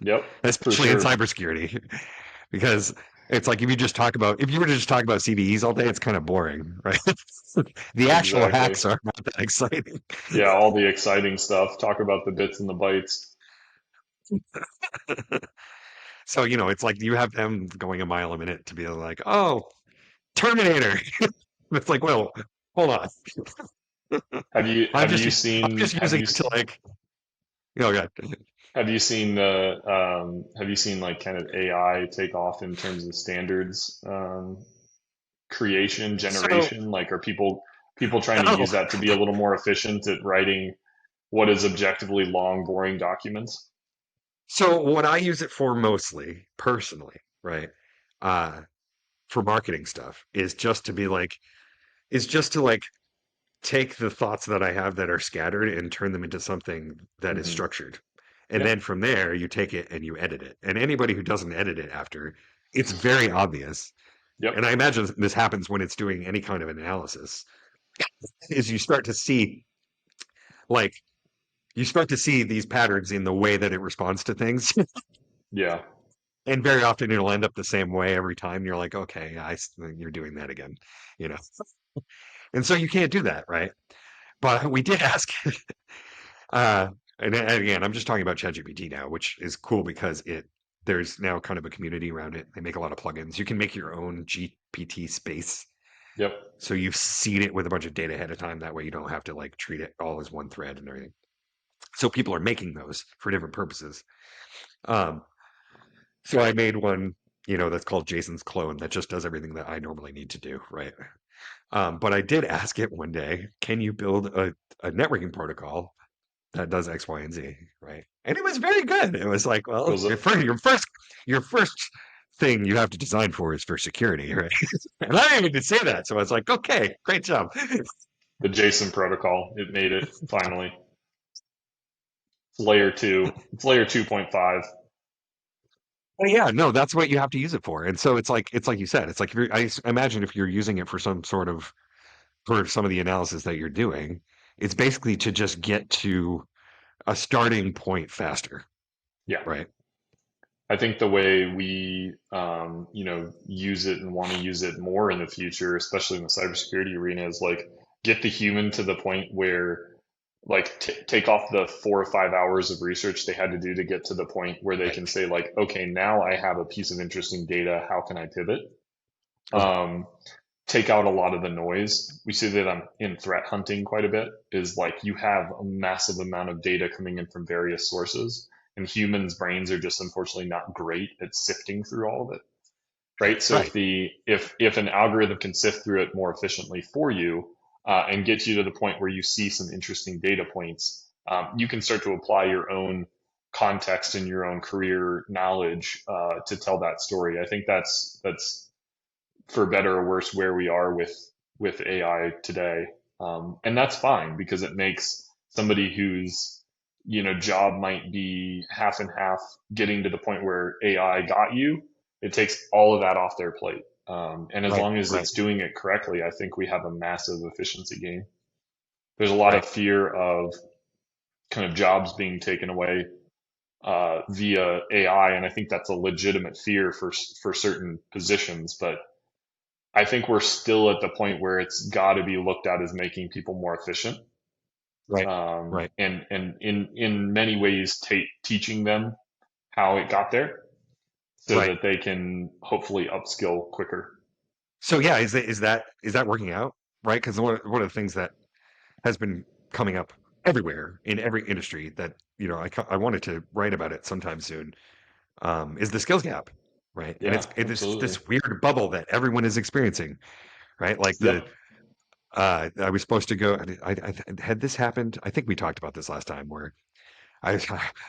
[SPEAKER 2] yep, for
[SPEAKER 1] Especially in
[SPEAKER 2] sure.
[SPEAKER 1] cybersecurity, because it's like if you were to just talk about CVEs all day, it's kind of boring, right? The actual
[SPEAKER 2] Exactly.
[SPEAKER 1] hacks are not that exciting.
[SPEAKER 2] Yeah, all the exciting stuff. Talk about the bits and the bytes.
[SPEAKER 1] So, it's like you have them going a mile a minute to be like, oh, Terminator. It's like, well, hold on.
[SPEAKER 2] Have you
[SPEAKER 1] I'm
[SPEAKER 2] have
[SPEAKER 1] just
[SPEAKER 2] you
[SPEAKER 1] I'm
[SPEAKER 2] seen
[SPEAKER 1] just using it to like, God.
[SPEAKER 2] have you seen like kind of AI take off in terms of standards creation
[SPEAKER 1] So,
[SPEAKER 2] generation? Like, are people trying to
[SPEAKER 1] oh,
[SPEAKER 2] use that to be a little more efficient at writing what is objectively long, boring documents?
[SPEAKER 1] so what I use it for mostly, personally, right? Uh, for marketing stuff is just to like take the thoughts that I have that are scattered and turn them into something that is
[SPEAKER 2] Hmm.
[SPEAKER 1] structured. And
[SPEAKER 2] Yeah.
[SPEAKER 1] then from there, you take it and you edit it. And anybody who doesn't edit it after, it's very obvious.
[SPEAKER 2] Yep.
[SPEAKER 1] And I imagine this happens when it's doing any kind of analysis, is you start to see like you start to see these patterns in the way that it responds to things.
[SPEAKER 2] Yeah.
[SPEAKER 1] And very often it'll end up the same way every time. You're like, okay, you're doing that again, you know. And so you can't do that, right? But we did ask, uh, and again, I'm just talking about ChatGPT now, which is cool because there's now kind of a community around it. They make a lot of plugins. You can make your own GPT space.
[SPEAKER 2] Yep.
[SPEAKER 1] So you've seed it with a bunch of data ahead of time. That way you don't have to like treat it all as one thread and everything. So people are making those for different purposes. Um, so I made one, that's called Jason's clone that just does everything that I normally need to do, right? But I did ask it one day, can you build a networking protocol that does X, Y, and Z, right? And it was very good. It was like, well,
[SPEAKER 2] Was it
[SPEAKER 1] your first thing you have to design for is for security, right? And I didn't even say that, so I was like, okay, great job.
[SPEAKER 2] the JSON protocol? It made it finally. It's layer two. It's layer 2.5.
[SPEAKER 1] Well, yeah, no, that's what you have to use it for. And so it's like you said, it's like imagine if you're using it for for some of the analysis that you're doing, it's basically to just get to a starting point faster,
[SPEAKER 2] Yeah.
[SPEAKER 1] right?
[SPEAKER 2] I think the way we, use it and want to use it more in the future, especially in the cybersecurity arena, is like get the human to the point where, like, take off the 4 or 5 hours of research they had to do to get to the point where they
[SPEAKER 1] Right.
[SPEAKER 2] can say, like, okay, now I have a piece of interesting data. How can I pivot?
[SPEAKER 1] Okay.
[SPEAKER 2] Um, Take out a lot of the noise. We see that in threat hunting quite a bit, is like you have a massive amount of data coming in from various sources, and humans' brains are just unfortunately not great at sifting through all of it. Right. So
[SPEAKER 1] Right.
[SPEAKER 2] if an algorithm can sift through it more efficiently for you, and get you to the point where you see some interesting data points, you can start to apply your own context and your own career knowledge, to tell that story. I think that's for better or worse where we are with AI today, and that's fine because it makes somebody whose job might be half and half getting to the point where AI got you. It takes all of that off their plate, and as
[SPEAKER 1] Right.
[SPEAKER 2] long as
[SPEAKER 1] Right.
[SPEAKER 2] it's doing it correctly, I think we have a massive efficiency gain. There's a lot
[SPEAKER 1] Right.
[SPEAKER 2] of fear of kind of jobs being taken away, via AI, and I think that's a legitimate fear for certain positions, but I think we're still at the point where it's got to be looked at as making people more efficient,
[SPEAKER 1] Right. Right.
[SPEAKER 2] and in many ways teaching them how it got there so
[SPEAKER 1] Right.
[SPEAKER 2] that they can hopefully upskill quicker.
[SPEAKER 1] So yeah, is that working out? Right? Because one of the things that has been coming up everywhere in every industry that I wanted to write about it sometime soon, is the skills gap, right? And
[SPEAKER 2] Yeah,
[SPEAKER 1] it's
[SPEAKER 2] absolutely.
[SPEAKER 1] this weird bubble that everyone is experiencing, right? Like
[SPEAKER 2] Yep.
[SPEAKER 1] I was supposed to go. Had this happened? I think we talked about this last time, where I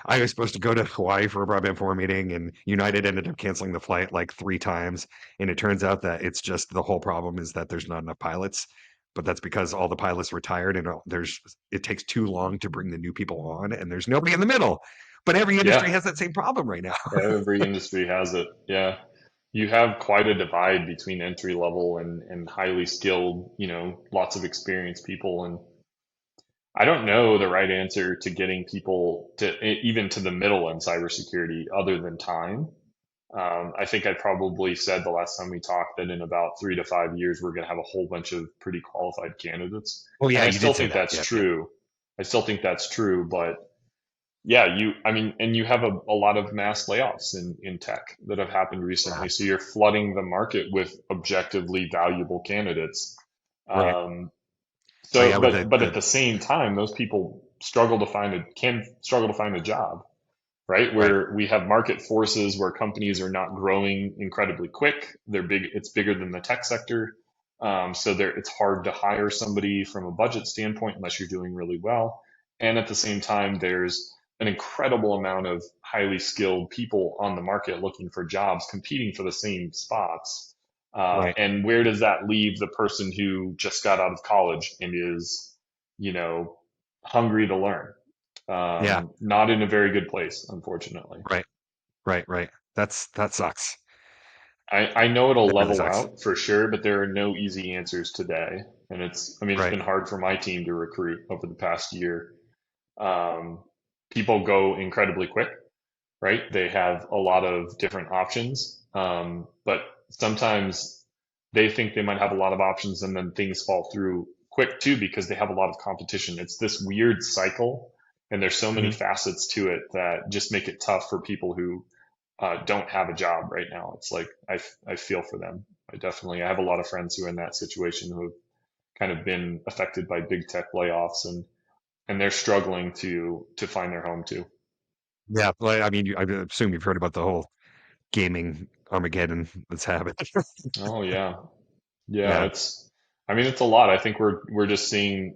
[SPEAKER 1] I was supposed to go to Hawaii for a broadband forum meeting, and United ended up canceling the flight like 3 times. And it turns out that it's just the whole problem is that there's not enough pilots, but that's because all the pilots retired, and it takes too long to bring the new people on, and there's nobody in the middle. But every industry
[SPEAKER 2] Yeah.
[SPEAKER 1] has that same problem right now.
[SPEAKER 2] Every industry has it. Yeah. You have quite a divide between entry level and highly skilled, lots of experienced people. And I don't know the right answer to getting people to even to the middle in cybersecurity other than time. I think I probably said the last time we talked that in about 3 to 5 years, we're going to have a whole bunch of pretty qualified candidates.
[SPEAKER 1] Oh
[SPEAKER 2] And
[SPEAKER 1] yeah,
[SPEAKER 2] I
[SPEAKER 1] you
[SPEAKER 2] still
[SPEAKER 1] did say
[SPEAKER 2] think
[SPEAKER 1] that.
[SPEAKER 2] that's
[SPEAKER 1] Yeah, yeah.
[SPEAKER 2] true. I still think that's true. But yeah, I mean, and you have a lot of mass layoffs in tech that have happened
[SPEAKER 1] Yeah.
[SPEAKER 2] recently. So you're flooding the market with objectively valuable candidates.
[SPEAKER 1] Right.
[SPEAKER 2] Um,
[SPEAKER 1] Oh yeah,
[SPEAKER 2] so,
[SPEAKER 1] with
[SPEAKER 2] but at
[SPEAKER 1] the
[SPEAKER 2] the same time, those people can struggle to find a job, right?
[SPEAKER 1] right.
[SPEAKER 2] Where we have market forces where companies are not growing incredibly quick. They're big. It's bigger than the tech sector. So it's hard to hire somebody from a budget standpoint unless you're doing really well. And at the same time, there's an incredible amount of highly skilled people on the market looking for jobs, competing for the same spots.
[SPEAKER 1] Right.
[SPEAKER 2] And where does that leave the person who just got out of college and is, you know, hungry to learn?
[SPEAKER 1] Yeah.
[SPEAKER 2] Not in a very good place, unfortunately.
[SPEAKER 1] Right. Right. That sucks.
[SPEAKER 2] I know it'll
[SPEAKER 1] That really
[SPEAKER 2] level
[SPEAKER 1] sucks.
[SPEAKER 2] out for sure, but there are no easy answers today. And I mean, it's
[SPEAKER 1] Right.
[SPEAKER 2] been hard for my team to recruit over the past year. Um, People go incredibly quick, right? They have a lot of different options. But sometimes they think they might have a lot of options and then things fall through quick too because they have a lot of competition. It's this weird cycle, and there's so many
[SPEAKER 1] Mhm.
[SPEAKER 2] facets to it that just make it tough for people who don't have a job right now. It's like I feel for them. I have a lot of friends who are in that situation who have kind of been affected by big tech layoffs, and they're struggling to find their home too.
[SPEAKER 1] Yeah. Well, I mean, I assume you've heard about the whole gaming Armageddon that's happened.
[SPEAKER 2] Oh yeah, yeah.
[SPEAKER 1] Yeah.
[SPEAKER 2] I mean, it's a lot. I think we're just seeing,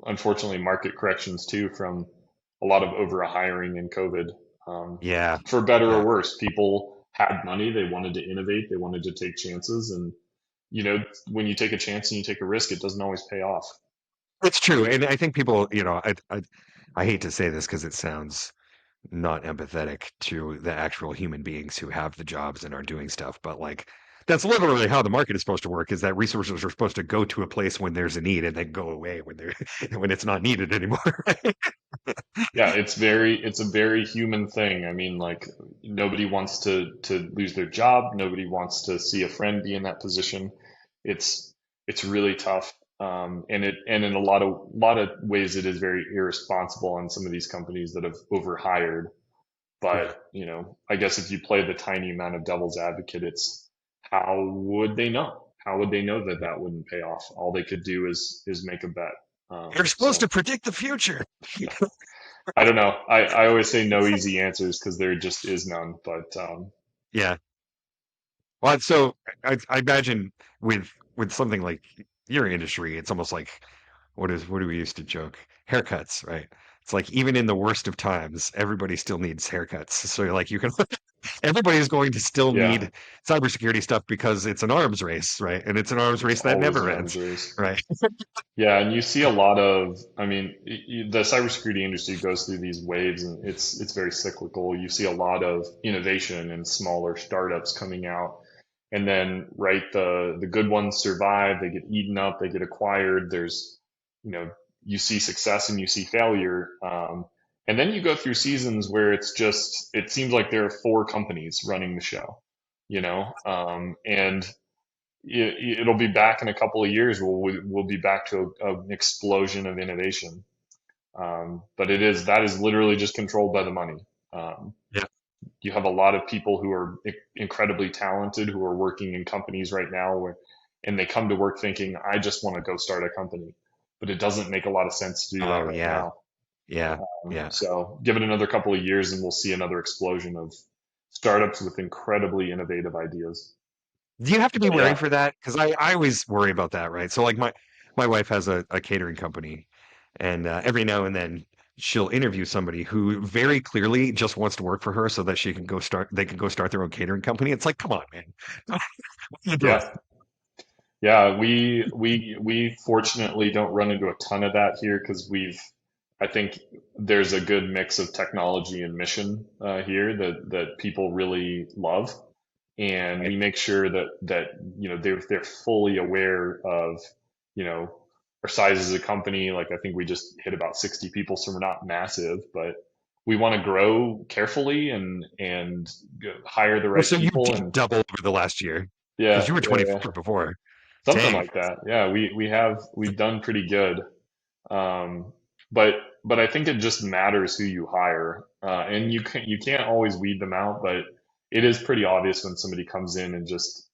[SPEAKER 2] unfortunately, market corrections too from a lot of over hiring in COVID. Um,
[SPEAKER 1] Yeah.
[SPEAKER 2] for better or
[SPEAKER 1] Yeah.
[SPEAKER 2] worse, people had money, they wanted to innovate, they wanted to take chances, and when you take a chance and you take a risk, it doesn't always pay off.
[SPEAKER 1] It's true. And I think people, I hate to say this because it sounds not empathetic to the actual human beings who have the jobs and are doing stuff, but like that's literally how the market is supposed to work, is that resources are supposed to go to a place when there's a need and then go away when they're when it's not needed anymore.
[SPEAKER 2] Yeah, it's a very human thing. I mean, like nobody wants to lose their job. Nobody wants to see a friend be in that position. It's it's really tough. And in a lot of ways it is very irresponsible on some of these companies that have overhired. But,
[SPEAKER 1] Yeah.
[SPEAKER 2] I guess if you play the tiny amount of devil's advocate, it's how would they know? How would they know that that wouldn't pay off? All they could do is make a bet.
[SPEAKER 1] You're supposed to
[SPEAKER 2] So
[SPEAKER 1] predict the future.
[SPEAKER 2] I don't know. I always say no easy answers because there just is none. But
[SPEAKER 1] Yeah. Well, so I imagine with something like your industry, it's almost like what do we used to joke? Haircuts, right? It's like even in the worst of times, everybody still needs haircuts. So you're like you can everybody's going to still
[SPEAKER 2] yeah,
[SPEAKER 1] need cybersecurity stuff because it's an arms race, right? And it's an arms
[SPEAKER 2] it's
[SPEAKER 1] race that
[SPEAKER 2] always
[SPEAKER 1] never
[SPEAKER 2] an arms
[SPEAKER 1] ends,
[SPEAKER 2] race.
[SPEAKER 1] right?
[SPEAKER 2] Yeah, and you see a lot of, I mean, the cybersecurity industry goes through these waves, and it's very cyclical. You see a lot of innovation and smaller startups coming out, and then right, the good ones survive, they get eaten up, they get acquired. There's, you know, you see success and you see failure, and then you go through seasons where it seems like there are four companies running the show, and it'll be back in a couple of years. We'll be back to an explosion of innovation. But that is literally just controlled by the money. Um,
[SPEAKER 1] Yeah.
[SPEAKER 2] you have a lot of people who are incredibly talented who are working in companies right now and they come to work thinking, I just want to go start a company, but it doesn't make a lot of sense to do that
[SPEAKER 1] Oh
[SPEAKER 2] right
[SPEAKER 1] yeah.
[SPEAKER 2] now.
[SPEAKER 1] Yeah. Yeah.
[SPEAKER 2] So give it another couple of years and we'll see another explosion of startups with incredibly innovative ideas.
[SPEAKER 1] Do you have to be
[SPEAKER 2] But
[SPEAKER 1] worried
[SPEAKER 2] yeah,
[SPEAKER 1] for that? Because I always worry about that, right? So like my wife has a catering company, and every now and then she'll interview somebody who very clearly just wants to work for her so that they can go start their own catering company. It's like, come on, man. What are you doing?
[SPEAKER 2] yeah. Yeah, we fortunately don't run into a ton of that here because I think there's a good mix of technology and mission here that people really love, and
[SPEAKER 1] Right.
[SPEAKER 2] we make sure that they're fully aware of you know our size as a company. Like I think we just hit about 60 people, so we're not massive, but we want to grow carefully and hire the
[SPEAKER 1] Well,
[SPEAKER 2] right
[SPEAKER 1] so you
[SPEAKER 2] people.
[SPEAKER 1] did
[SPEAKER 2] And
[SPEAKER 1] double over the last year because
[SPEAKER 2] yeah,
[SPEAKER 1] you were
[SPEAKER 2] yeah, yeah.
[SPEAKER 1] 24 before.
[SPEAKER 2] Something
[SPEAKER 1] Dang.
[SPEAKER 2] like that. Yeah, we've done pretty good. Um, but I think it just matters who you hire, and you can't always weed them out. But it is pretty obvious when somebody comes in and just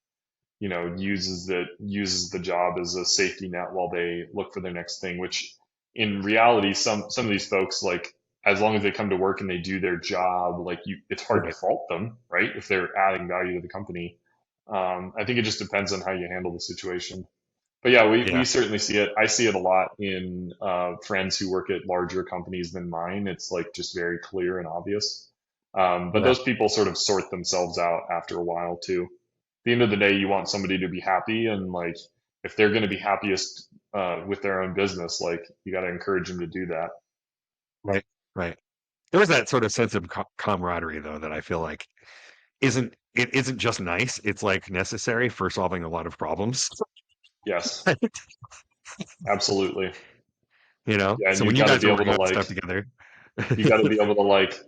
[SPEAKER 2] uses the job as a safety net while they look for their next thing. Which in reality, some of these folks, like as long as they come to work and they do their job, like it's hard to
[SPEAKER 1] Right.
[SPEAKER 2] fault them, right? If they're adding value to the company. I think it just depends on how you handle the situation. But yeah, we
[SPEAKER 1] Yeah.
[SPEAKER 2] certainly see it. I see it a lot in friends who work at larger companies than mine. It's like just very clear and obvious. But
[SPEAKER 1] Yeah.
[SPEAKER 2] those people sort of sort themselves out after a while too. At the end of the day, you want somebody to be happy, and like if they're going to be happiest with their own business, like you got to encourage them to do that.
[SPEAKER 1] Right. right. There was that sort of sense of camaraderie though that I feel like isn't just nice. It's like necessary for solving a lot of problems.
[SPEAKER 2] Yes, absolutely. Yeah, and
[SPEAKER 1] So
[SPEAKER 2] you
[SPEAKER 1] when you
[SPEAKER 2] got to
[SPEAKER 1] guys
[SPEAKER 2] be
[SPEAKER 1] are
[SPEAKER 2] able
[SPEAKER 1] working
[SPEAKER 2] to
[SPEAKER 1] on
[SPEAKER 2] like
[SPEAKER 1] stuff together,
[SPEAKER 2] you got to be able to like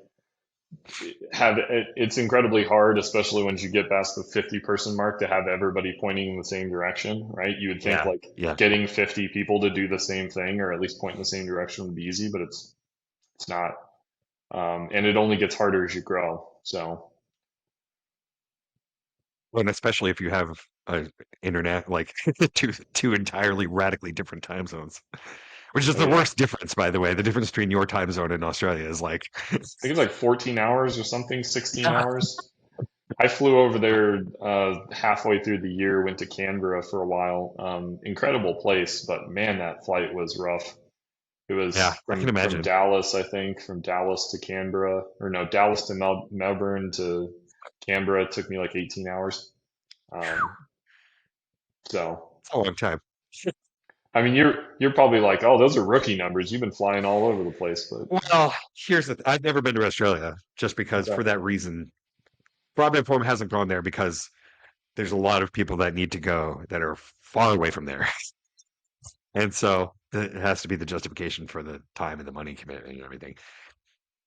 [SPEAKER 2] have it, it's incredibly hard, especially once you get past the 50 person mark, to have everybody pointing in the same direction, right? You would think
[SPEAKER 1] yeah,
[SPEAKER 2] like
[SPEAKER 1] yeah.
[SPEAKER 2] getting 50 people to do the same thing or at least point in the same direction would be easy, but it's not. And it only gets harder as you grow. So
[SPEAKER 1] Well, and especially if you have a internet like two entirely radically different time zones, which is
[SPEAKER 2] oh
[SPEAKER 1] the
[SPEAKER 2] yeah,
[SPEAKER 1] worst difference, by the way. The difference between your time zone and Australia is like,
[SPEAKER 2] I think it's like 14 hours or something, 16
[SPEAKER 1] yeah.
[SPEAKER 2] hours. I flew over there halfway through the year, went to Canberra for a while. Incredible place, but man, that flight was rough. It
[SPEAKER 1] Yeah,
[SPEAKER 2] was
[SPEAKER 1] I can
[SPEAKER 2] from
[SPEAKER 1] imagine.
[SPEAKER 2] Dallas, I think, from Dallas to Canberra, or no, Dallas to Melbourne to Canberra. It took me like 18 hours. Um, so,
[SPEAKER 1] It's a long time.
[SPEAKER 2] I mean, you're probably like, oh, those are rookie numbers. You've been flying all over the place, but
[SPEAKER 1] Well, I've never been to Australia just because
[SPEAKER 2] okay,
[SPEAKER 1] for that reason. Broadband Forum hasn't gone there because there's a lot of people that need to go that are far away from there. And so it has to be the justification for the time and the money commitment and everything.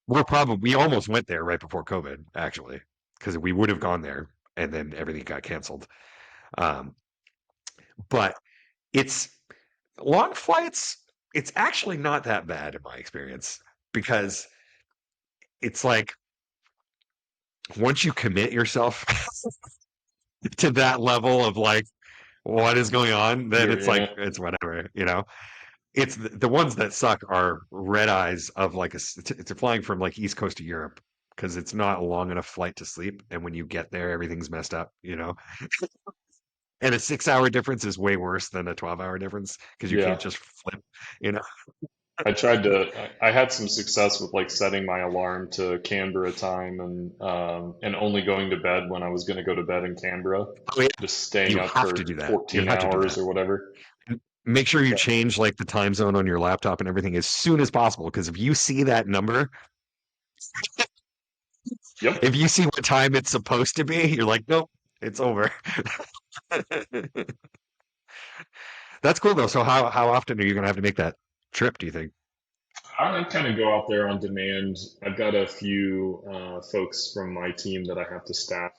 [SPEAKER 1] We almost went there right before COVID, actually, because we would have gone there and then everything got canceled. Um, but it's long flights, it's actually not that bad in my experience because it's like once you commit yourself to that level of like what is going on, then
[SPEAKER 2] you're
[SPEAKER 1] it's
[SPEAKER 2] in
[SPEAKER 1] like
[SPEAKER 2] it.
[SPEAKER 1] it's whatever, you know. It's the ones that suck are red eyes of like it's flying from like East Coast to Europe because it's not a long enough flight to sleep, and when you get there, everything's messed up, you know. And a 6 hour difference is way worse than a 12 hour difference because you
[SPEAKER 2] Yeah.
[SPEAKER 1] can't just flip, you know.
[SPEAKER 2] I tried to. I had some success with like setting my alarm to Canberra time and only going to bed when I was going to go to bed in Canberra,
[SPEAKER 1] Oh yeah,
[SPEAKER 2] just staying
[SPEAKER 1] you
[SPEAKER 2] up
[SPEAKER 1] have to
[SPEAKER 2] for
[SPEAKER 1] do that. You
[SPEAKER 2] 14
[SPEAKER 1] have to do
[SPEAKER 2] hours
[SPEAKER 1] that.
[SPEAKER 2] or whatever.
[SPEAKER 1] And make sure you
[SPEAKER 2] So,
[SPEAKER 1] change like the time zone on your laptop and everything as soon as possible because if you see that number,
[SPEAKER 2] yep.
[SPEAKER 1] if you see what time it's supposed to be, you're like, nope, it's over. That's cool though. So how often are you gonna have to make that trip, do you think?
[SPEAKER 2] I kind of go out there on demand. I've got a few folks from my team that I have to staff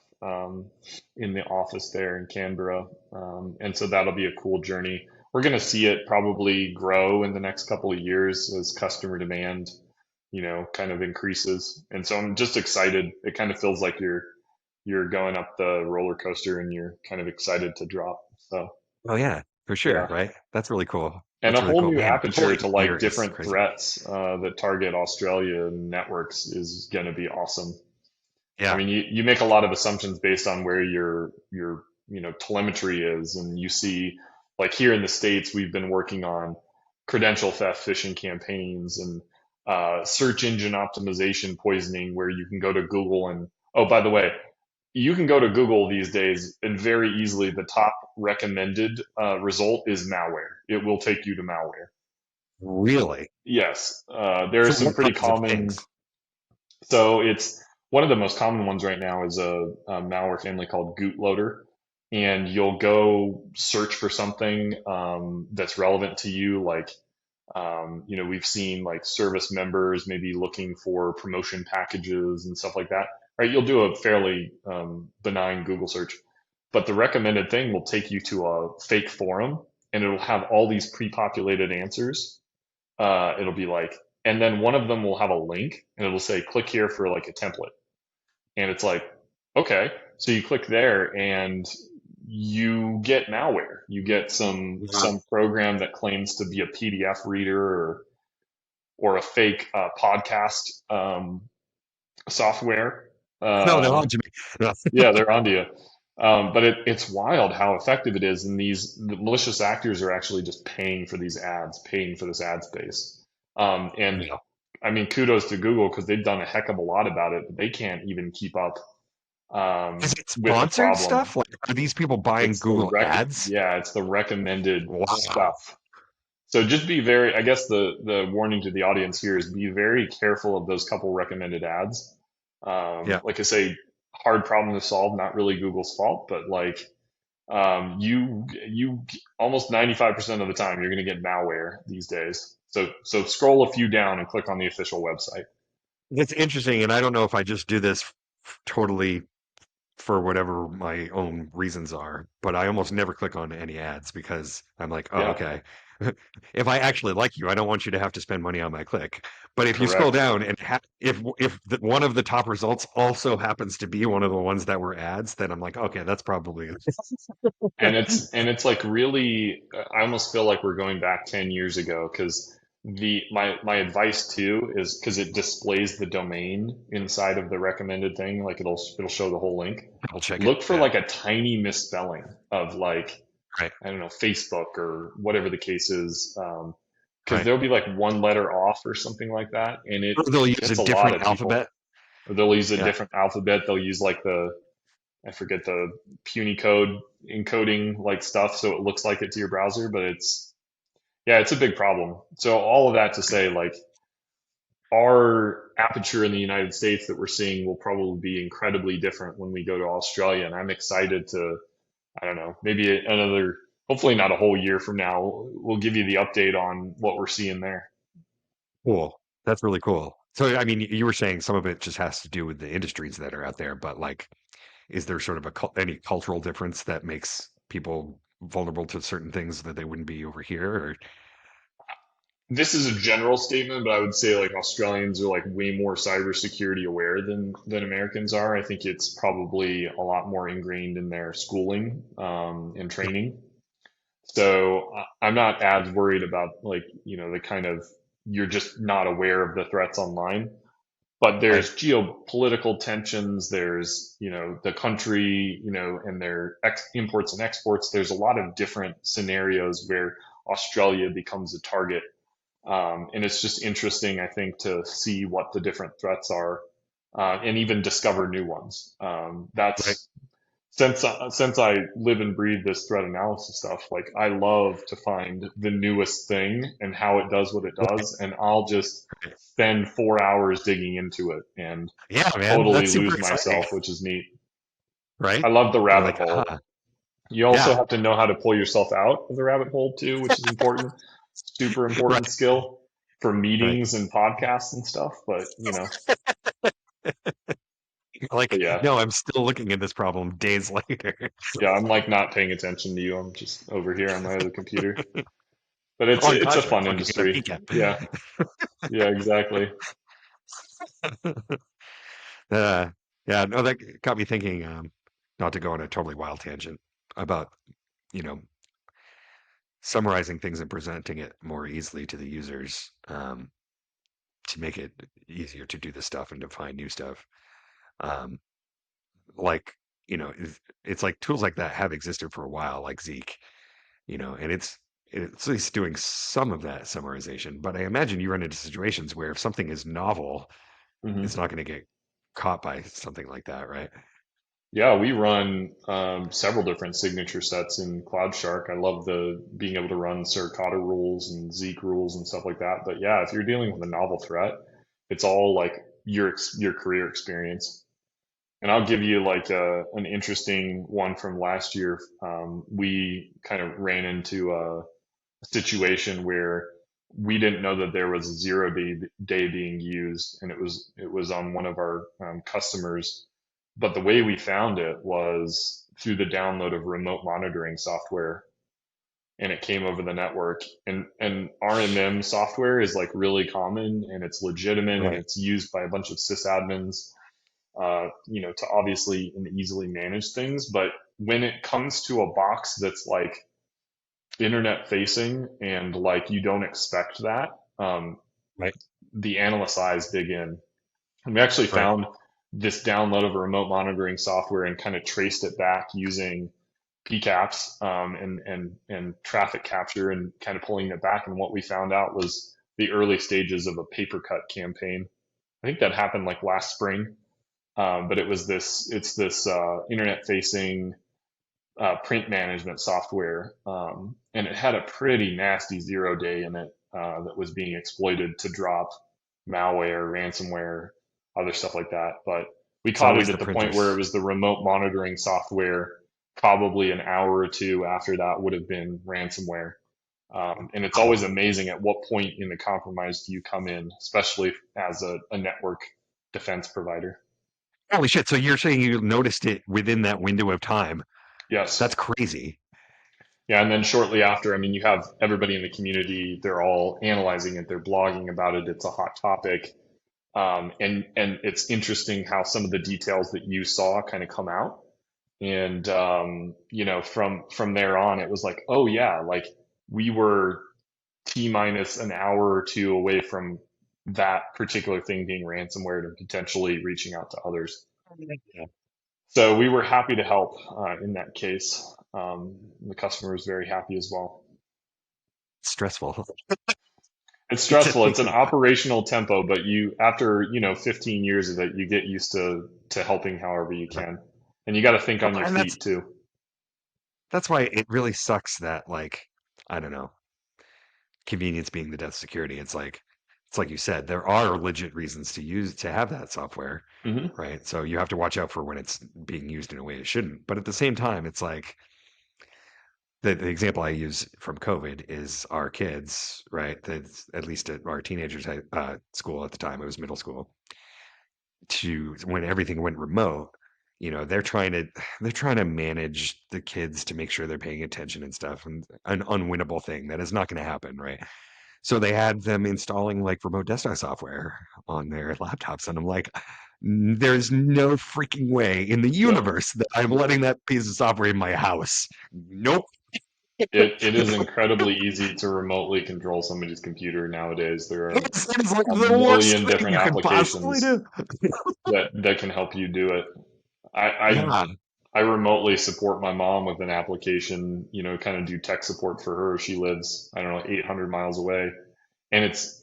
[SPEAKER 2] in the office there in Canberra, and so that'll be a cool journey. We're going to see it probably grow in the next couple of years as customer demand, kind of increases. And so I'm just excited. It kind of feels like you're going up the roller coaster and you're kind of excited to drop. So
[SPEAKER 1] Oh yeah, for sure,
[SPEAKER 2] yeah.
[SPEAKER 1] right? That's really cool.
[SPEAKER 2] And a
[SPEAKER 1] That's really
[SPEAKER 2] whole
[SPEAKER 1] cool.
[SPEAKER 2] new
[SPEAKER 1] Man, the whole
[SPEAKER 2] aperture to
[SPEAKER 1] year
[SPEAKER 2] like
[SPEAKER 1] is
[SPEAKER 2] different
[SPEAKER 1] crazy.
[SPEAKER 2] threats that target Australia networks is going to be awesome. I
[SPEAKER 1] Yeah.
[SPEAKER 2] mean, you make a lot of assumptions based on where your telemetry is, and you see like here in the States, we've been working on credential theft phishing campaigns and search engine optimization poisoning, where you can go to Google and oh, by the way, you can go to Google these days and very easily the top recommended result is malware. It will take you to malware.
[SPEAKER 1] Really?
[SPEAKER 2] Yes, there are
[SPEAKER 1] For
[SPEAKER 2] some
[SPEAKER 1] what
[SPEAKER 2] pretty
[SPEAKER 1] kinds of
[SPEAKER 2] common.
[SPEAKER 1] things?
[SPEAKER 2] So it's one of the most common ones right now is a malware family called Gootloader, and you'll go search for something that's relevant to you, like we've seen like service members maybe looking for promotion packages and stuff like that. Right, you'll do a fairly benign Google search, but the recommended thing will take you to a fake forum, and it'll have all these pre-populated answers. It'll be like, and then one of them will have a link and it'll say, click here for like a template. And it's like, okay. So you click there and you get malware. You get
[SPEAKER 1] Wow.
[SPEAKER 2] some program that claims to be a PDF reader or a fake podcast software.
[SPEAKER 1] No, they're
[SPEAKER 2] Uh,
[SPEAKER 1] on to me. No.
[SPEAKER 2] yeah, they're onto you. But it's wild how effective it is, and the malicious actors are actually just paying for these ads, paying for this ad space. And
[SPEAKER 1] No.
[SPEAKER 2] I mean, kudos to Google because they've done a heck of a lot about it, but they can't even keep up
[SPEAKER 1] Is it
[SPEAKER 2] with the
[SPEAKER 1] sponsored
[SPEAKER 2] problem.
[SPEAKER 1] stuff? Like, are these people buying
[SPEAKER 2] It's the
[SPEAKER 1] Google ads?
[SPEAKER 2] yeah, it's the recommended
[SPEAKER 1] Wow.
[SPEAKER 2] stuff. So just be very, I guess the warning to the audience here is be very careful of those couple recommended ads.
[SPEAKER 1] Yeah.
[SPEAKER 2] Like I say, hard problem to solve, not really Google's fault, but like you almost 95% of the time you're going to get malware these days. So scroll a few down and click on the official website.
[SPEAKER 1] It's interesting, and I don't know if I just do this totally for whatever my own reasons are, but I almost never click on any ads because I'm like, oh,
[SPEAKER 2] Yeah,
[SPEAKER 1] okay. If I actually like you, I don't want you to have to spend money on my click. But if you scroll
[SPEAKER 2] correct.
[SPEAKER 1] down and one of the top results also happens to be one of the ones that were ads, then I'm like, okay, that's probably
[SPEAKER 2] And it's like really, I almost feel like we're going back 10 years ago because my advice too is because it displays the domain inside of the recommended thing, like it'll show the whole link.
[SPEAKER 1] I'll check it.
[SPEAKER 2] Look for
[SPEAKER 1] Yeah,
[SPEAKER 2] like a tiny misspelling of like,
[SPEAKER 1] right,
[SPEAKER 2] I don't know, Facebook or whatever the case is. Because
[SPEAKER 1] right.
[SPEAKER 2] there'll be like one letter off or something like that, and it
[SPEAKER 1] Or they'll use a
[SPEAKER 2] gets a lot
[SPEAKER 1] different
[SPEAKER 2] of people.
[SPEAKER 1] alphabet.
[SPEAKER 2] Or they'll use a
[SPEAKER 1] Yeah.
[SPEAKER 2] different alphabet. They'll use like I forget the puny code encoding like stuff so it looks like it to your browser, but yeah, it's a big problem. So all of that to say, like our aperture in the United States that we're seeing will probably be incredibly different when we go to Australia, and I'm excited to, I don't know, maybe another, hopefully not a whole year from now, we'll give you the update on what we're seeing there.
[SPEAKER 1] Cool. That's really cool. So, I mean, you were saying some of it just has to do with the industries that are out there, but like, is there sort of any cultural difference that makes people vulnerable to certain things that they wouldn't be over here? Or
[SPEAKER 2] This is a general statement, but I would say like Australians are like way more cybersecurity aware than Americans are. I think it's probably a lot more ingrained in their schooling and
[SPEAKER 1] yeah,
[SPEAKER 2] training. So I'm not as worried about like, the kind of you're just not aware of the threats online. But
[SPEAKER 1] right,
[SPEAKER 2] there's geopolitical tensions. There's, the country, and their imports and exports. There's a lot of different scenarios where Australia becomes a target and it's just interesting, I think, to see what the different threats are and even discover new ones.
[SPEAKER 1] right.
[SPEAKER 2] That's since I live and breathe this threat analysis stuff. Like I love to find the newest thing and how it does what it
[SPEAKER 1] Right,
[SPEAKER 2] does, and I'll just
[SPEAKER 1] right.
[SPEAKER 2] spend 4 hours digging into it and
[SPEAKER 1] Yeah, man,
[SPEAKER 2] totally
[SPEAKER 1] that's super
[SPEAKER 2] lose
[SPEAKER 1] exciting,
[SPEAKER 2] myself, which is neat.
[SPEAKER 1] right?
[SPEAKER 2] I love the
[SPEAKER 1] You're
[SPEAKER 2] rabbit
[SPEAKER 1] like,
[SPEAKER 2] hole.
[SPEAKER 1] ah,
[SPEAKER 2] You also
[SPEAKER 1] yeah,
[SPEAKER 2] have to know how to pull yourself out of the rabbit hole too, which is important. Super important
[SPEAKER 1] right,
[SPEAKER 2] skill for
[SPEAKER 1] right.
[SPEAKER 2] meetings and podcasts and stuff. But
[SPEAKER 1] Like,
[SPEAKER 2] yeah,
[SPEAKER 1] no, I'm still looking at this problem days later.
[SPEAKER 2] yeah, I'm like not paying attention to you. I'm just over here on my other computer. But it's
[SPEAKER 1] On
[SPEAKER 2] it's a
[SPEAKER 1] Cloudflare,
[SPEAKER 2] fun
[SPEAKER 1] looking at a
[SPEAKER 2] industry.
[SPEAKER 1] PCAP.
[SPEAKER 2] Yeah, yeah, exactly.
[SPEAKER 1] Uh, yeah, no, that got me thinking, not to go on a totally wild tangent about, you know, summarizing things and presenting it more easily to the users, to make it easier to do this stuff and to find new stuff. Um, like, it's like tools like that have existed for a while, like Zeek, and it's at least doing some of that summarization. But I imagine you run into situations where if something is novel, it's
[SPEAKER 2] hmm
[SPEAKER 1] not going to get caught by something like that, right?
[SPEAKER 2] Yeah, we run several different signature sets in CloudShark. I love the being able to run Suricata rules and Zeek rules and stuff like that. But yeah, if you're dealing with a novel threat, it's all like your career experience. And I'll give you like an interesting one from last year. We kind of ran into a situation where we didn't know that there was a zero day being used, and it was on one of our customers. But the way we found it was through the download of remote monitoring software, and it came over the network. And RMM software is like really common, and it's legitimate, and
[SPEAKER 1] Right,
[SPEAKER 2] it's used by a bunch of sysadmins, to obviously and easily manage things. But when it comes to a box that's like internet facing and like you don't expect that,
[SPEAKER 1] right,
[SPEAKER 2] the analyst eyes dig in. And we actually
[SPEAKER 1] right,
[SPEAKER 2] found this download of a remote monitoring software and kind of traced it back using PCAPs and traffic capture and kind of pulling it back. And what we found out was the early stages of a paper cut campaign. I think that happened like last spring. But it's this internet facing print management software, and it had a pretty nasty 0 day in it that was being exploited to drop malware, ransomware, other stuff like that. But we
[SPEAKER 1] It's
[SPEAKER 2] caught it
[SPEAKER 1] always
[SPEAKER 2] at
[SPEAKER 1] the
[SPEAKER 2] the point where it
[SPEAKER 1] printers.
[SPEAKER 2] was the remote monitoring software. Probably an hour or two after that would have been ransomware. And it's always amazing at what point in the compromise do you come in, especially as a network defense provider.
[SPEAKER 1] Holy shit! So you're saying you noticed it within that window of time? That's
[SPEAKER 2] Yes.
[SPEAKER 1] crazy.
[SPEAKER 2] Yeah, and then shortly after, I mean, you have everybody in the community, they're all analyzing it, they're blogging about it, it's a hot topic. And it's interesting how some of the details that you saw kind of come out. And from there on, it was like, oh yeah, like we were T minus an hour or two away from that particular thing being ransomware and potentially reaching out to others.
[SPEAKER 1] Yeah.
[SPEAKER 2] So we were happy to help in that case. The customer was very happy as well.
[SPEAKER 1] Stressful.
[SPEAKER 2] It's
[SPEAKER 1] It's a
[SPEAKER 2] stressful. It's an operational tempo, but you after 15 years of it, you get used to helping however you can, and you got to think on your
[SPEAKER 1] and
[SPEAKER 2] feet too.
[SPEAKER 1] that's why it really sucks that like I don't know, convenience being the death of security. It's like you said, there are legit reasons to have that software,
[SPEAKER 2] Hmm.
[SPEAKER 1] right? So you have to watch out for when it's being used in a way it shouldn't. But at the same time, it's like the example I use from COVID is our kids, right? That's at least at our teenagers' school at the time, it was middle school. To when everything went remote, they're trying to manage the kids to make sure they're paying attention and stuff, and an unwinnable thing that is not going to happen, right? So they had them installing like remote desktop software on their laptops, and I'm like, there's no freaking way in the
[SPEAKER 2] Yep.
[SPEAKER 1] universe that I'm letting that piece of software in my house. Nope.
[SPEAKER 2] It is incredibly easy to remotely control somebody's computer nowadays. There are
[SPEAKER 1] It's like
[SPEAKER 2] a
[SPEAKER 1] the worst
[SPEAKER 2] million
[SPEAKER 1] thing
[SPEAKER 2] different
[SPEAKER 1] you could possibly
[SPEAKER 2] applications
[SPEAKER 1] do.
[SPEAKER 2] that can help you do it. I, I
[SPEAKER 1] Yeah.
[SPEAKER 2] I remotely support my mom with an application, kind of do tech support for her. She lives, I don't know, 800 miles away. And it's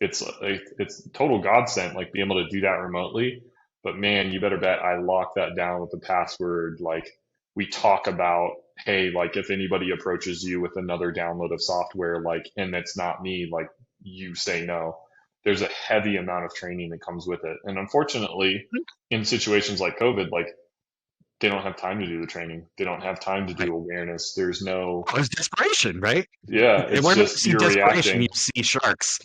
[SPEAKER 2] total godsend, like being able to do that remotely. But man, you better bet I lock that down with the password. Like we talk about, hey, like if anybody approaches you with another download of software, like, and it's not me, like you say no. There's a heavy amount of training that comes with it. And unfortunately, in situations like COVID, like they don't have time to do the training. They don't have time to
[SPEAKER 1] Right.
[SPEAKER 2] do awareness. There's no,
[SPEAKER 1] Oh, it's desperation, right?
[SPEAKER 2] yeah,
[SPEAKER 1] And
[SPEAKER 2] it's
[SPEAKER 1] whenever you
[SPEAKER 2] just
[SPEAKER 1] see desperation, you see sharks.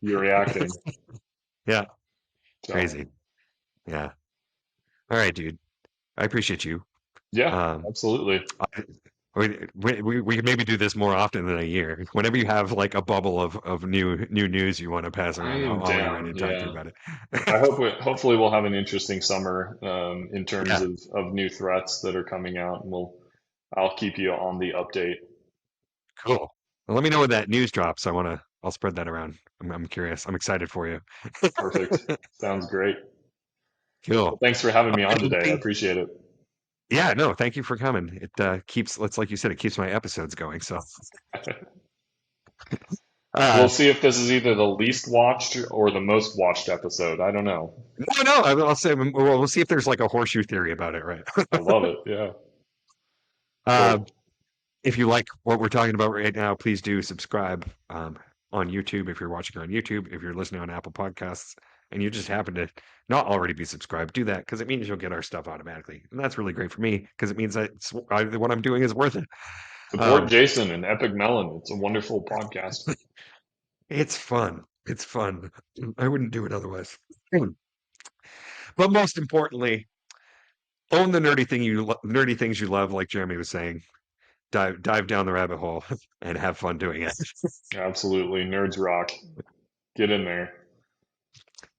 [SPEAKER 2] you're reacting.
[SPEAKER 1] Yeah.
[SPEAKER 2] So
[SPEAKER 1] Crazy. Yeah. All right, dude. I appreciate you.
[SPEAKER 2] yeah,
[SPEAKER 1] Um,
[SPEAKER 2] absolutely.
[SPEAKER 1] I, we could maybe do this more often than a year. Whenever you have like a bubble of new news you want to pass
[SPEAKER 2] I
[SPEAKER 1] around,
[SPEAKER 2] am
[SPEAKER 1] I'll be ready
[SPEAKER 2] down.
[SPEAKER 1] to talk to you
[SPEAKER 2] Yeah.
[SPEAKER 1] about it.
[SPEAKER 2] Hopefully we'll have an interesting summer in terms
[SPEAKER 1] Yeah,
[SPEAKER 2] of new threats that are coming out, and I'll keep you on the update.
[SPEAKER 1] cool. Well, let me know when that news drops. I'll spread that around. I'm curious. I'm excited for you.
[SPEAKER 2] Perfect. Sounds great. Well,
[SPEAKER 1] Cool.
[SPEAKER 2] thanks for having
[SPEAKER 1] All
[SPEAKER 2] me on
[SPEAKER 1] right,
[SPEAKER 2] today. I
[SPEAKER 1] buddy.
[SPEAKER 2] appreciate it.
[SPEAKER 1] Yeah, no, thank you for coming. It it's like you said, it keeps my episodes going. So,
[SPEAKER 2] We'll
[SPEAKER 1] uh,
[SPEAKER 2] see if this is either the least watched or the most watched episode. I don't know.
[SPEAKER 1] no, I'll say, well, we'll see if there's like a horseshoe theory about it, right?
[SPEAKER 2] I love it. Yeah.
[SPEAKER 1] Uh,
[SPEAKER 2] Cool.
[SPEAKER 1] if you like what we're talking about right now, please do subscribe on YouTube if you're watching on YouTube. If you're listening on Apple Podcasts and you just happen to not already be subscribed, do that because it means you'll get our stuff automatically. And that's really great for me because it means that what I'm doing is worth it.
[SPEAKER 2] Support
[SPEAKER 1] Um,
[SPEAKER 2] Jason and Epic Mellon. It's a wonderful podcast.
[SPEAKER 1] it's fun. It's fun. I wouldn't do it otherwise. But most importantly, own the nerdy things you love, like Jeremy was saying. Dive down the rabbit hole and have fun doing it.
[SPEAKER 2] Absolutely. Nerds rock. Get in there.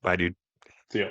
[SPEAKER 1] Bye, dude.
[SPEAKER 2] See ya.